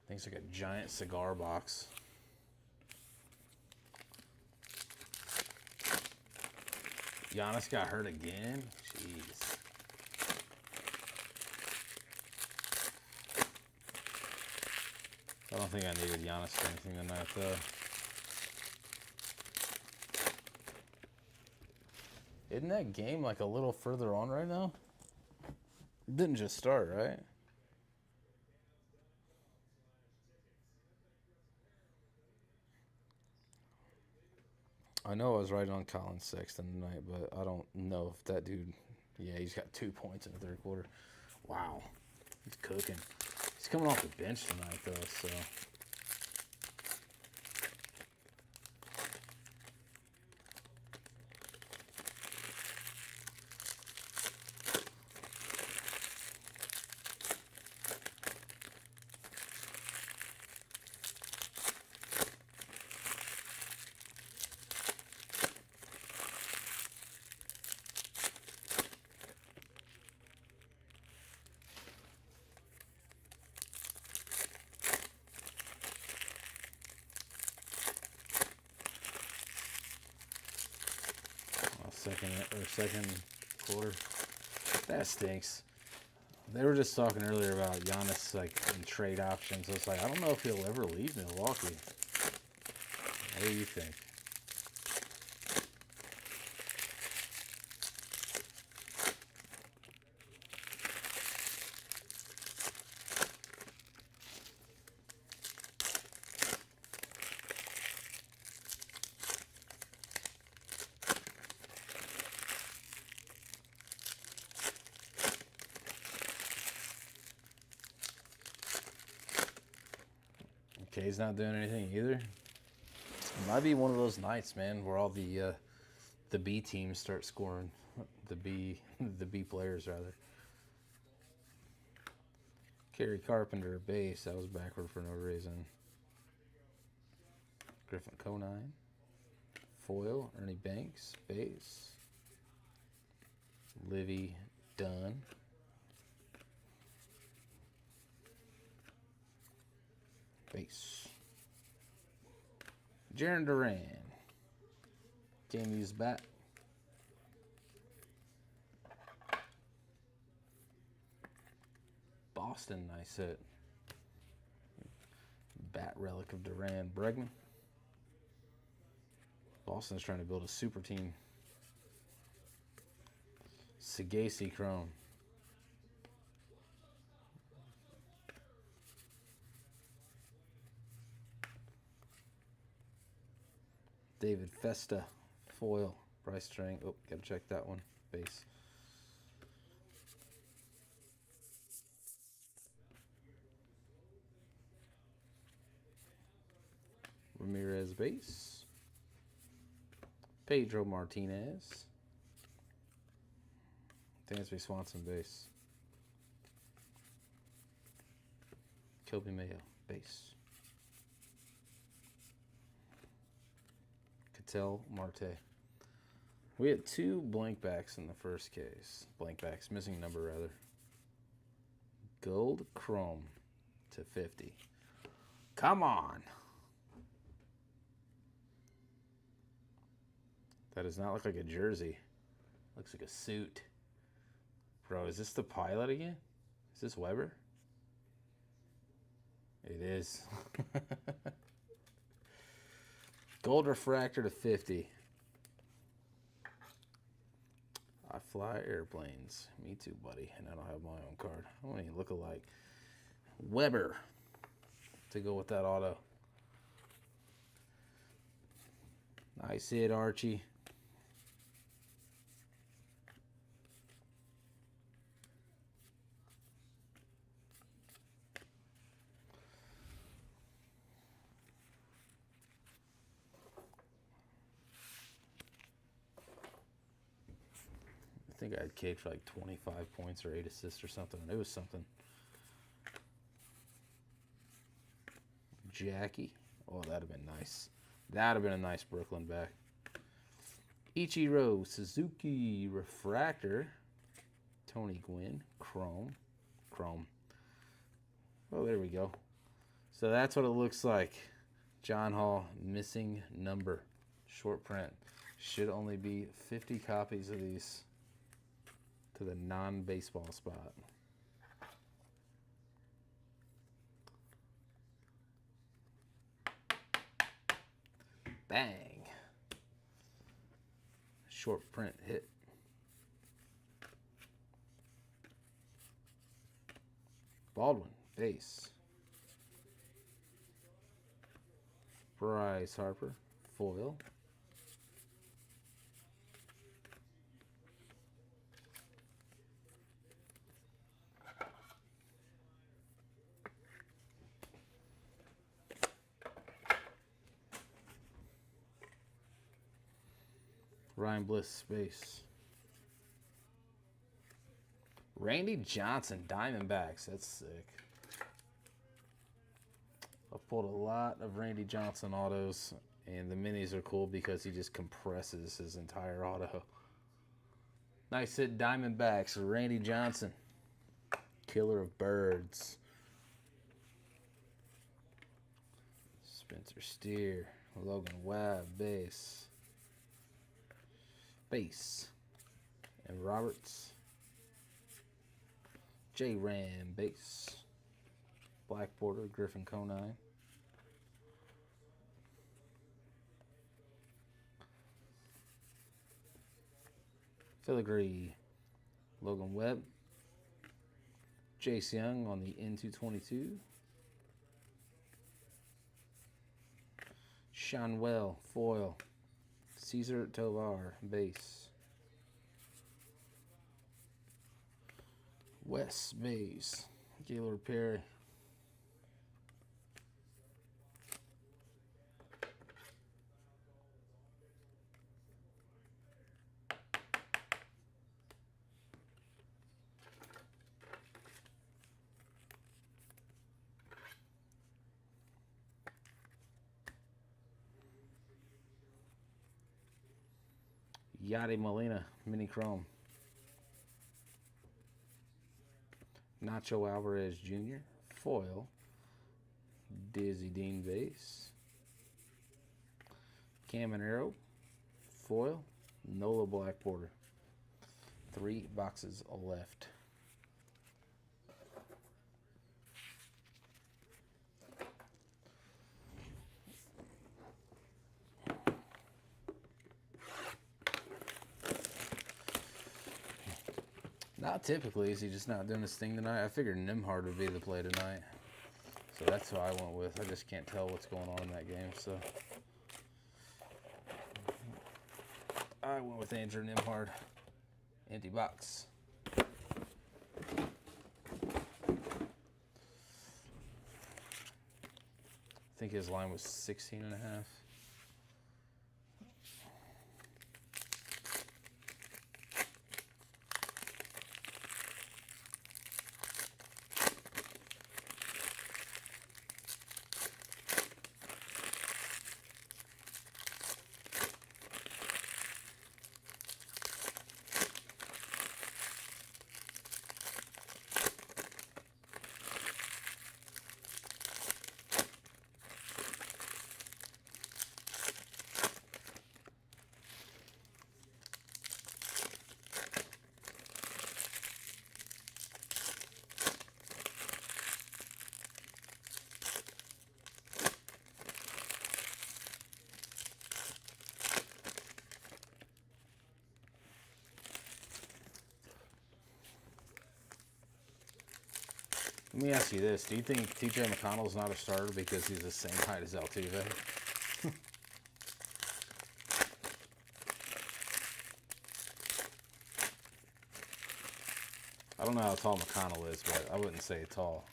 It's like a giant cigar box. Giannis got hurt again? Jeez. I don't think I needed Giannis for anything tonight, though. Isn't that game like a little further on right now? It didn't just start, right? I know I was right on Colin Sexton tonight, but I don't know if that dude... Yeah, he's got 2 points in the third quarter. Wow. He's cooking. He's coming off the bench tonight, though, so... second quarter. That stinks. They were just talking earlier about Giannis like in trade options. I was like, I don't know if he'll ever leave Milwaukee. What do you think? Okay, he's not doing anything either. It might be one of those nights, man, where all the B teams start scoring. The B players rather. Kerry Carpenter, base. That was backward for no reason. Griffin Conine. Foil. Ernie Banks, base. Livy Dunn. Base. Jaron Duran. Jamie's bat. Boston, nice hit. Bat relic of Duran. Bregman. Boston's trying to build a super team. Sagasi Chrome. David Festa, foil. Bryce String. Oh, gotta check that one. Base. Ramirez, base. Pedro Martinez. Dansby Swanson, base. Kobe Mayo, base. Cattell Marte. We had 2 blank backs in the first case. Blank backs, missing number rather. Gold Chrome to 50. Come on. That does not look like a jersey. Looks like a suit. Bro, is this the pilot again? Is this Weber? It is. Gold refractor to 50. I fly airplanes. Me too, buddy. And I don't have my own card. I don't even look alike. Weber to go with that auto. Nice hit, Archie. I think I had Cade for like 25 points or 8 assists or something. It was something. Jackie. Oh, that'd have been nice. That'd have been a nice Brooklyn back. Ichiro Suzuki refractor. Tony Gwynn. Chrome. Oh, there we go. So that's what it looks like. John Hall, missing number. Short print. Should only be 50 copies of these to the non-baseball spot. Bang. Short print hit. Baldwin, base. Bryce Harper, foil. Ryan Bliss, space. Randy Johnson, Diamondbacks. That's sick. I've pulled a lot of Randy Johnson autos, and the minis are cool because he just compresses his entire auto. Nice hit, Diamondbacks. Randy Johnson, killer of birds. Spencer Steer, Logan Webb, base. base. And Roberts. J. Ram base. Black border, Griffin Conine. Filigree, Logan Webb. Jace Young on the N222. Shanwell, foil. Cesar Tovar, base. Wes, base. Gaylord Perry. Yadi Molina, mini chrome. Nacho Alvarez Jr., foil. Dizzy Dean base. Caminero, foil. Nola black border. 3 boxes left. Not typically. Is he just not doing his thing tonight? I figured Nimhard would be the play tonight. So that's who I went with. I just can't tell what's going on in that game. So I went with Andrew Nimhard. Empty box. I think his line was 16.5. Let me ask you this. Do you think TJ McConnell's not a starter because he's the same height as Altuve? I don't know how tall McConnell is, but I wouldn't say tall.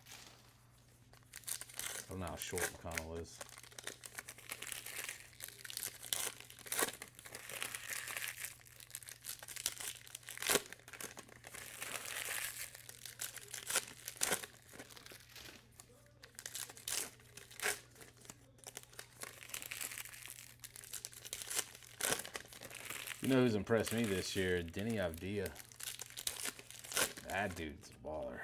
I don't know how short McConnell is. You know who's impressed me this year? Denny Avdia. That dude's a baller.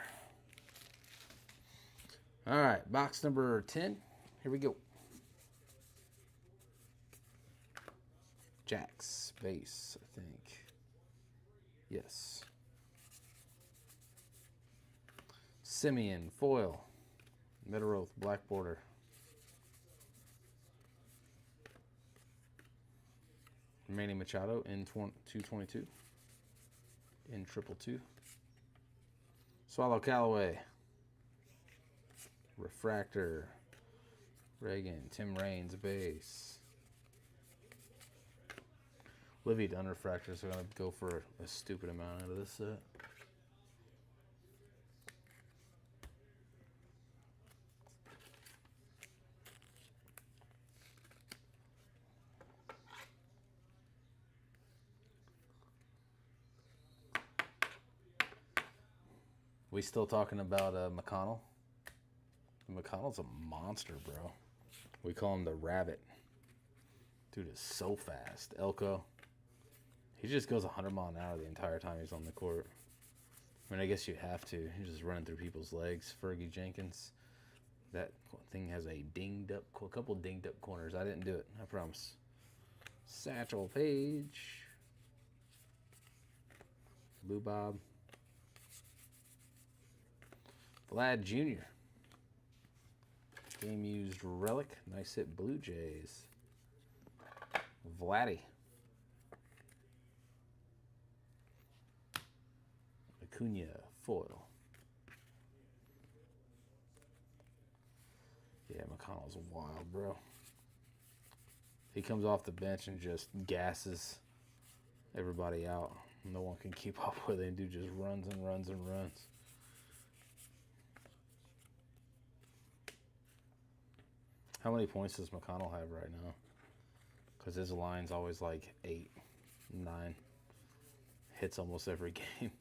All right, box number 10. Here we go. Jax, base, I think. Yes. Simeon, foil. Middle Oath, black border. Manny Machado in 222. In 222. Swallow Callaway. Refractor. Reagan. Tim Raines, base. Livy done refractor, so I'm going to go for a stupid amount out of this set. We still talking about McConnell? McConnell's a monster, bro. We call him the Rabbit. Dude is so fast. Elko. He just goes 100 miles an hour the entire time he's on the court. I mean, I guess you have to. He's just running through people's legs. Fergie Jenkins. That thing has a couple dinged up corners. I didn't do it. I promise. Satchel Paige. Blue Bob. Vlad Jr. Game used relic. Nice hit, Blue Jays. Vladdy. Acuna foil. Yeah, McConnell's wild, bro. He comes off the bench and just gasses everybody out. No one can keep up with him. Dude just runs and runs and runs. How many points does McConnell have right now? Because his line's always like 8, 9. Hits almost every game.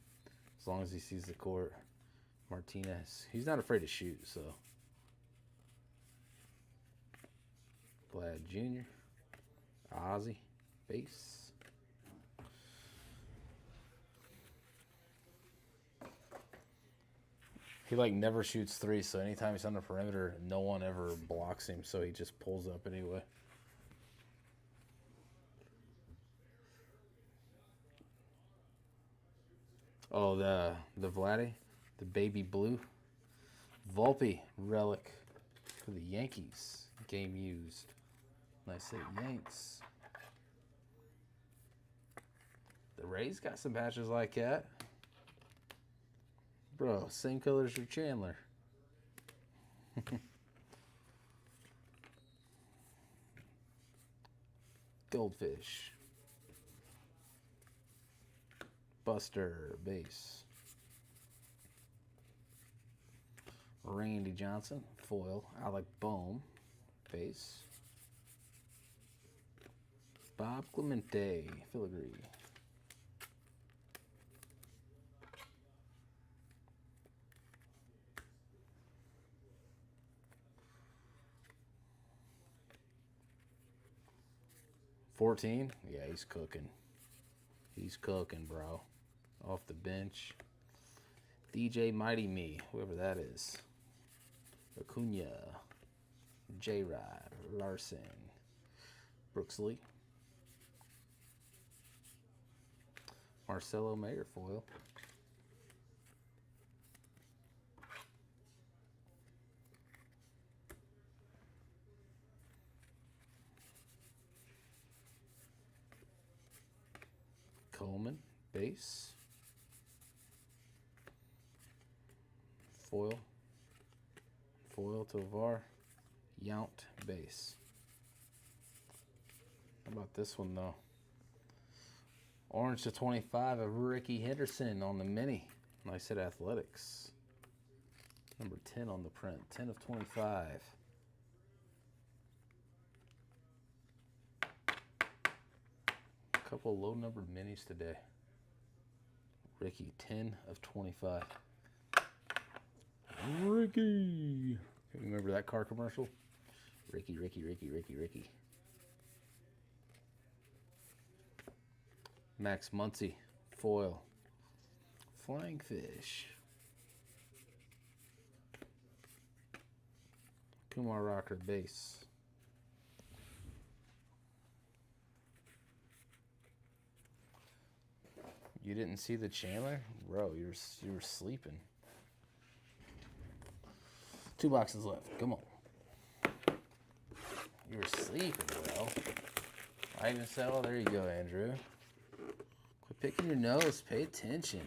As long as he sees the court. Martinez. He's not afraid to shoot, so. Vlad Jr. Ozzy. Base. He like never shoots 3, so anytime he's on the perimeter, no one ever blocks him, so he just pulls up anyway. Oh, the Vladdy, the baby blue. Volpe relic for the Yankees. Game used. Nice hit, Yanks. The Rays got some patches like that. Bro, same color as your Chandler. Goldfish. Buster, base. Randy Johnson, foil. Alec Bohm, base. Bob Clemente, filigree. $14? Yeah, he's cooking. He's cooking, bro. Off the bench. DJ Mighty Me, whoever that is. Acuna. J-Rod. Larson. Brooks Lee. Marcelo Mayer foil. Coleman, base. Foil. Foil to VAR. Yount, base. How about this one, though? Orange to 25 of Ricky Henderson on the mini. Nice hit, Athletics. Number 10 on the print. 10 of 25. Couple low numbered minis today. Ricky, 10 of 25. Ricky. Remember that car commercial? Ricky, Ricky, Ricky, Ricky, Ricky. Max Muncy, foil. Flying Fish. Kumar Rocker, base. You didn't see the Chandler? Bro, you were sleeping. 2 boxes left. Come on. You were sleeping, bro. I even said, oh, there you go, Andrew. Quit picking your nose. Pay attention.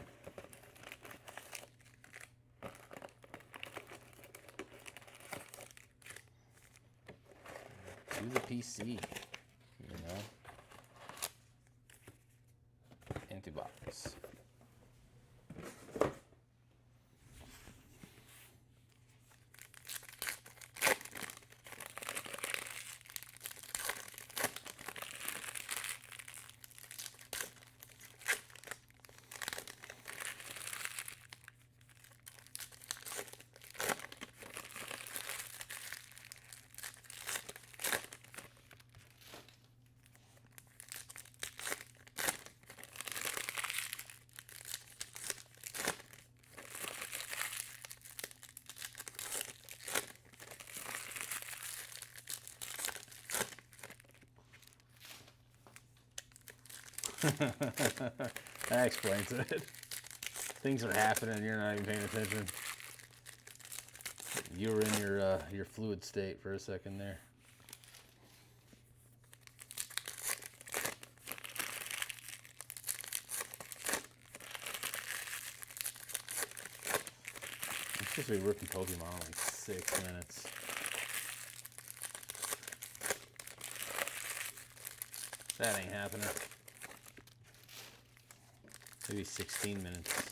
Do the PC, you know? Empty box. That explains it. Things are happening and you're not even paying attention. You were in your fluid state for a second there. I'm supposed to be ripping Pokemon in like 6 minutes. That ain't happening. Maybe 16 minutes.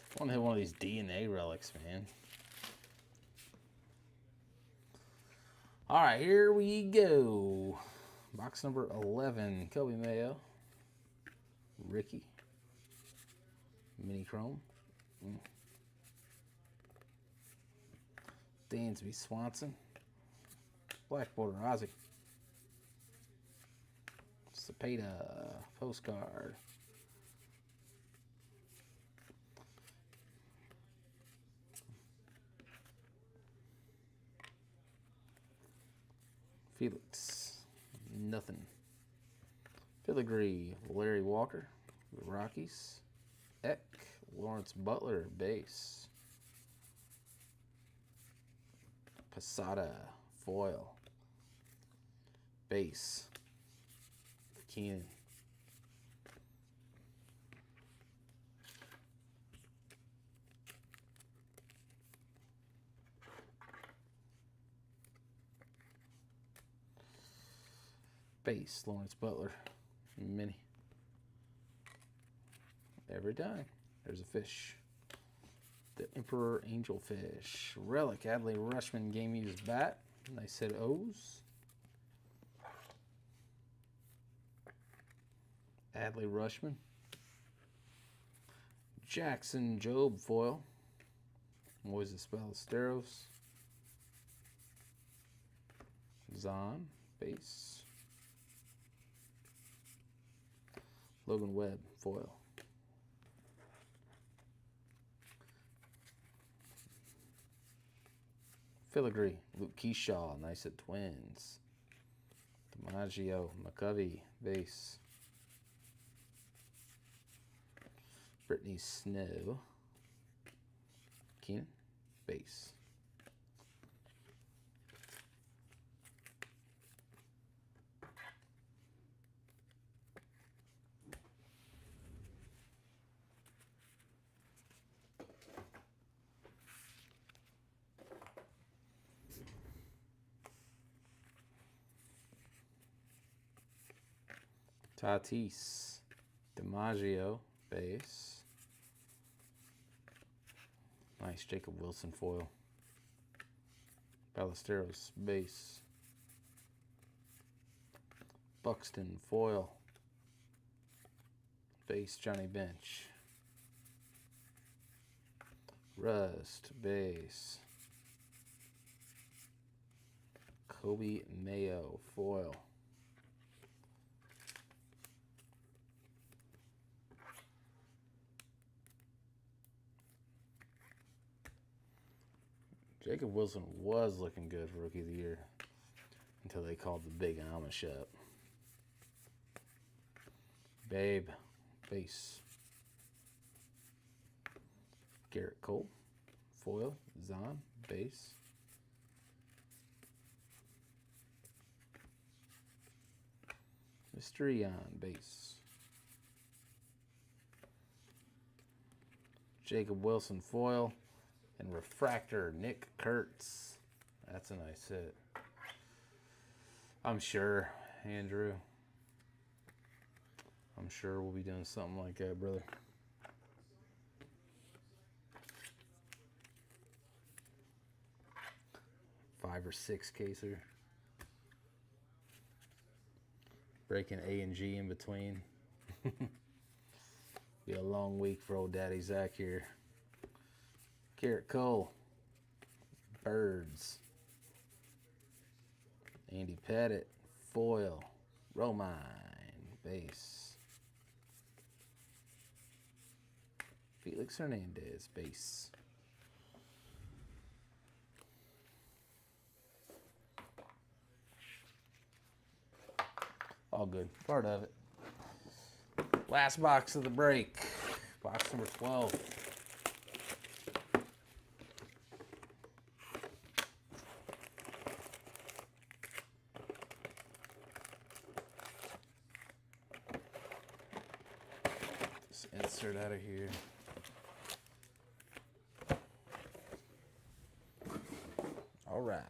I want to hit one of these DNA relics, man. All right, here we go. Box number 11, Kobe Mayo. Ricky. Mini Chrome. Dansby Swanson. Black Border Ozzy. Cepeda. Postcard. Felix, nothing. Filigree, Larry Walker, the Rockies. Eck, Lawrence Butler, base. Posada, foil. Base. Keenan. Base, Lawrence Butler, mini. Every time there's a fish. The Emperor Angelfish. Relic, Adley Rushman, game used bat. Nice hit O's. Adley Rushman. Jackson Job foil. Moises Ballesteros. Zahn, base. Logan Webb, foil. Filigree, Luke Keyshaw, nice at Twins. DiMaggio, McCovey, base. Brittany Snow, Keenan, base. Tatis, DiMaggio, base. Nice Jacob Wilson foil. Ballesteros, base. Buxton, foil. Base, Johnny Bench. Rust, base. Kobe Mayo, foil. Jacob Wilson was looking good for Rookie of the Year until they called the big Amish up. Babe, base. Garrett Cole, foil. Zahn, base. Mystery on base. Jacob Wilson, foil. And refractor, Nick Kurtz. That's a nice hit. I'm sure, Andrew. I'm sure we'll be doing something like that, brother. Five or six caser. Breaking A and G in between. Be a long week for old Daddy Zach here. Garrett Cole, Birds. Andy Pettit, foil. Romine, base. Felix Hernandez, base. All good. Part of it. Last box of the break. Box number 12. Just insert out of here. All right.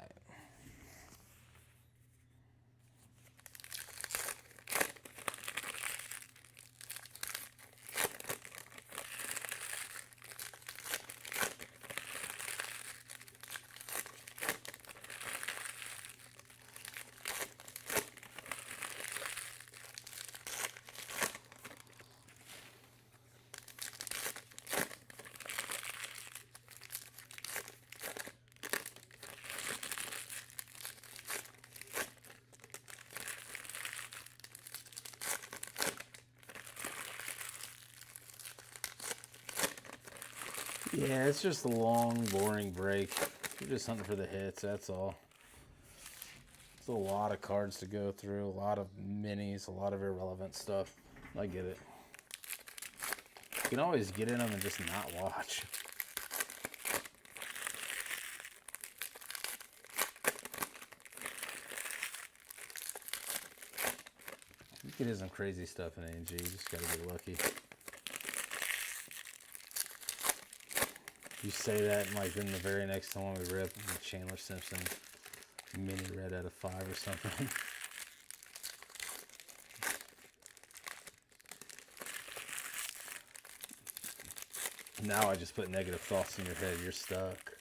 Yeah, it's just a long, boring break. You're just hunting for the hits, that's all. It's a lot of cards to go through, a lot of minis, a lot of irrelevant stuff. I get it. You can always get in them and just not watch. You can do some crazy stuff in ANG, you just gotta get lucky. You say that, and like then the very next one we rip Chandler Simpson mini red out of 5 or something. Now I just put negative thoughts in your head. You're stuck.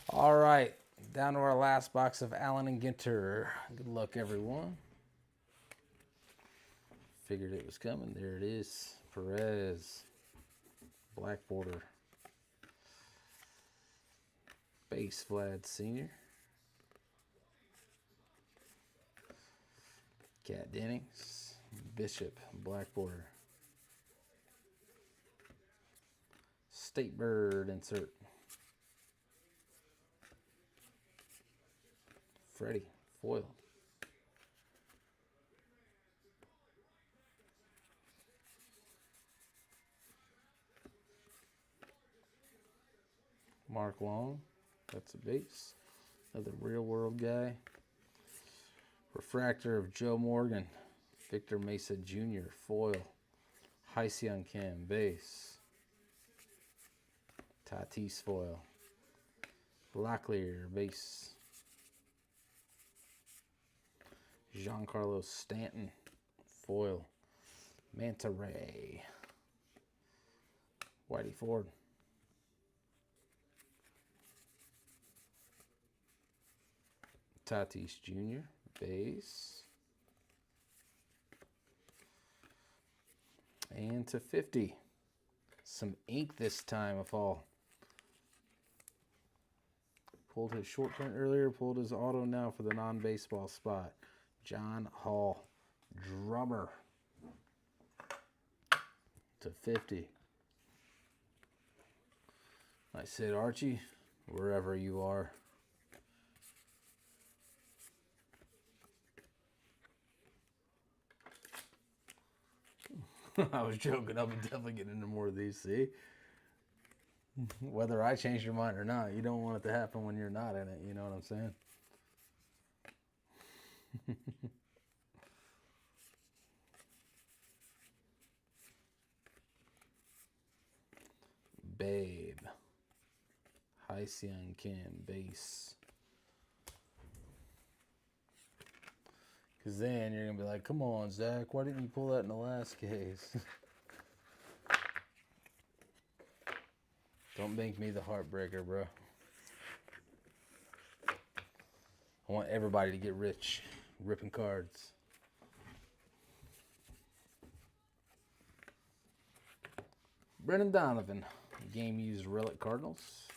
All right. Down to our last box of Allen and Ginter. Good luck, everyone. Figured it was coming. There it is. Perez. Black border. Base Vlad Sr. Cat Dennings. Bishop. Black border. State Bird insert. Freddie, foil. Mark Long, that's a base. Another real world guy. Refractor of Joe Morgan. Victor Mesa Jr., foil. Hyseon Kim, base. Tatis, foil. Locklear, base. Giancarlo Stanton, foil. Manta Ray. Whitey Ford. Tatis Jr., base. And to 50. Some ink this time of all. Pulled his short print earlier, pulled his auto now for the non-baseball spot. John Hall, drummer. To 50. I said, Archie, wherever you are. I was joking. I'll be definitely getting into more of these, see? Whether I change your mind or not, you don't want it to happen when you're not in it. You know what I'm saying? Babe. Hyseon Kim, base. Because then you're going to be like, come on, Zach, why didn't you pull that in the last case? Don't make me the heartbreaker, bro. I want everybody to get rich, ripping cards. Brendan Donovan. Game used relic Cardinals.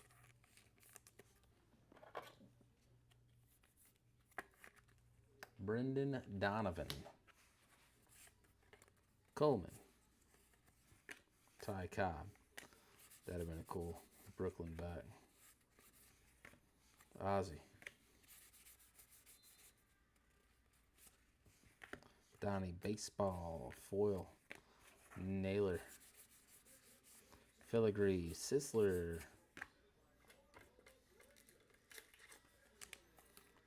Brendan Donovan. Coleman. Ty Cobb. That'd have been a cool Brooklyn back. Ozzie. Donnie Baseball. Foil. Naylor. Filigree. Sisler.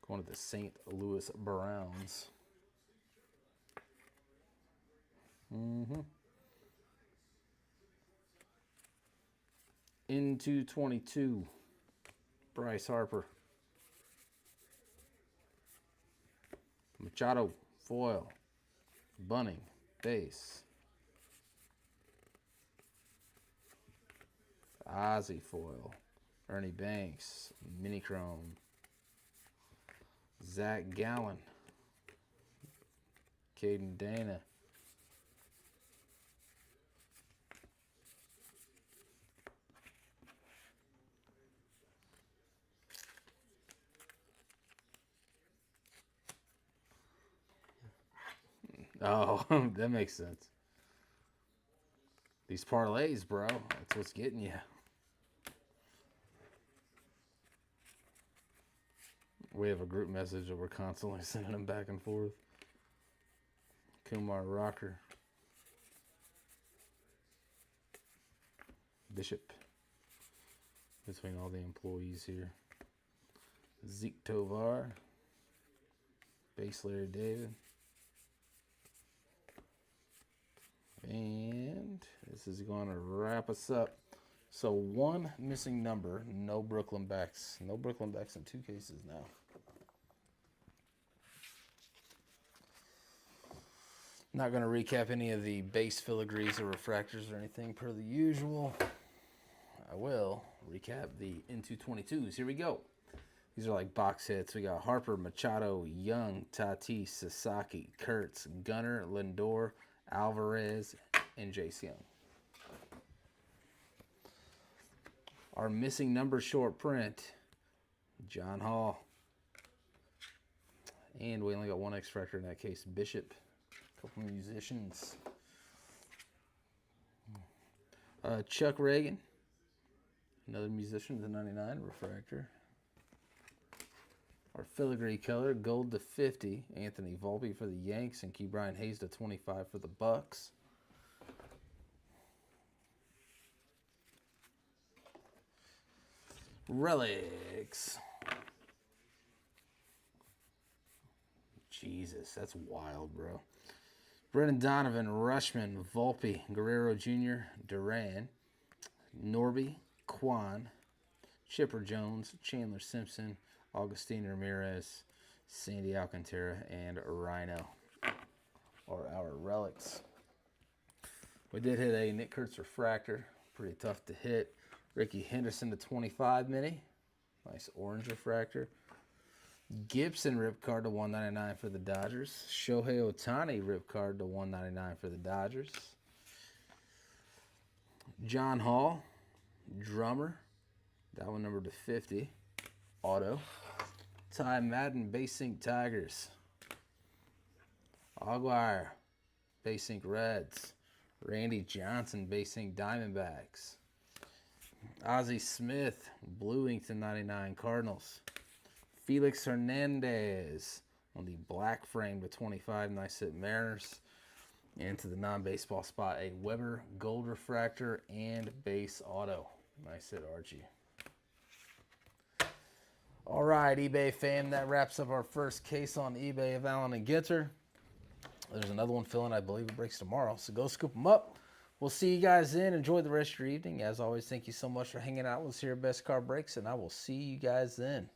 Going to the St. Louis Browns. Into 22. Bryce Harper. Machado. Foil. Bunning. Base. Ozzie foil. Ernie Banks. Mini Chrome. Zach Gallen. Caden Dana. Oh, that makes sense. These parlays, bro. That's what's getting you. We have a group message that we're constantly sending them back and forth. Kumar Rocker. Bishop. Between all the employees here. Zeke Tovar. Base Larry David. And this is going to wrap us up. So one missing number, no Brooklyn backs. No Brooklyn backs in 2 cases now. Not going to recap any of the base filigrees or refractors or anything per the usual. I will recap the into 22s. Here we go. These are like box hits. We got Harper, Machado, Young, Tatis, Sasaki, Kurtz, Gunnar, Lindor, Alvarez, and Jace Young. Our missing number short print, John Hall. And we only got 1 X-Fractor in that case, Bishop. A couple musicians. Chuck Reagan. Another musician, the 99 refractor. Our filigree color, gold to 50. Anthony Volpe for the Yanks and Key Brian Hayes to 25 for the Bucks. Relics. Jesus, that's wild, bro. Brendan Donovan, Rushman, Volpe, Guerrero Jr., Duran, Norby, Kwan, Chipper Jones, Chandler Simpson, Augustine Ramirez, Sandy Alcantara, and Rhino are our relics. We did hit a Nick Kurtz refractor. Pretty tough to hit. Ricky Henderson to 25 mini. Nice orange refractor. Gibson rip card to 199 for the Dodgers. Shohei Ohtani rip card to 199 for the Dodgers. John Hall, drummer. That one numbered to 50. Auto. Ty Madden, Base Ink Tigers. Aguirre, Base Ink Reds. Randy Johnson, Base Ink Diamondbacks. Ozzie Smith, Blue Ink to 99 Cardinals. Felix Hernandez on the black frame to 25, nice hit Mariners. And to the non-baseball spot, a Weber gold refractor and base auto. Nice hit Archie. All right, eBay fam, that wraps up our first case on eBay of Allen and Ginter. There's another one filling, I believe it breaks tomorrow, so go scoop them up. We'll see you guys then. Enjoy the rest of your evening. As always, thank you so much for hanging out with us here at Best Card Breaks, and I will see you guys then.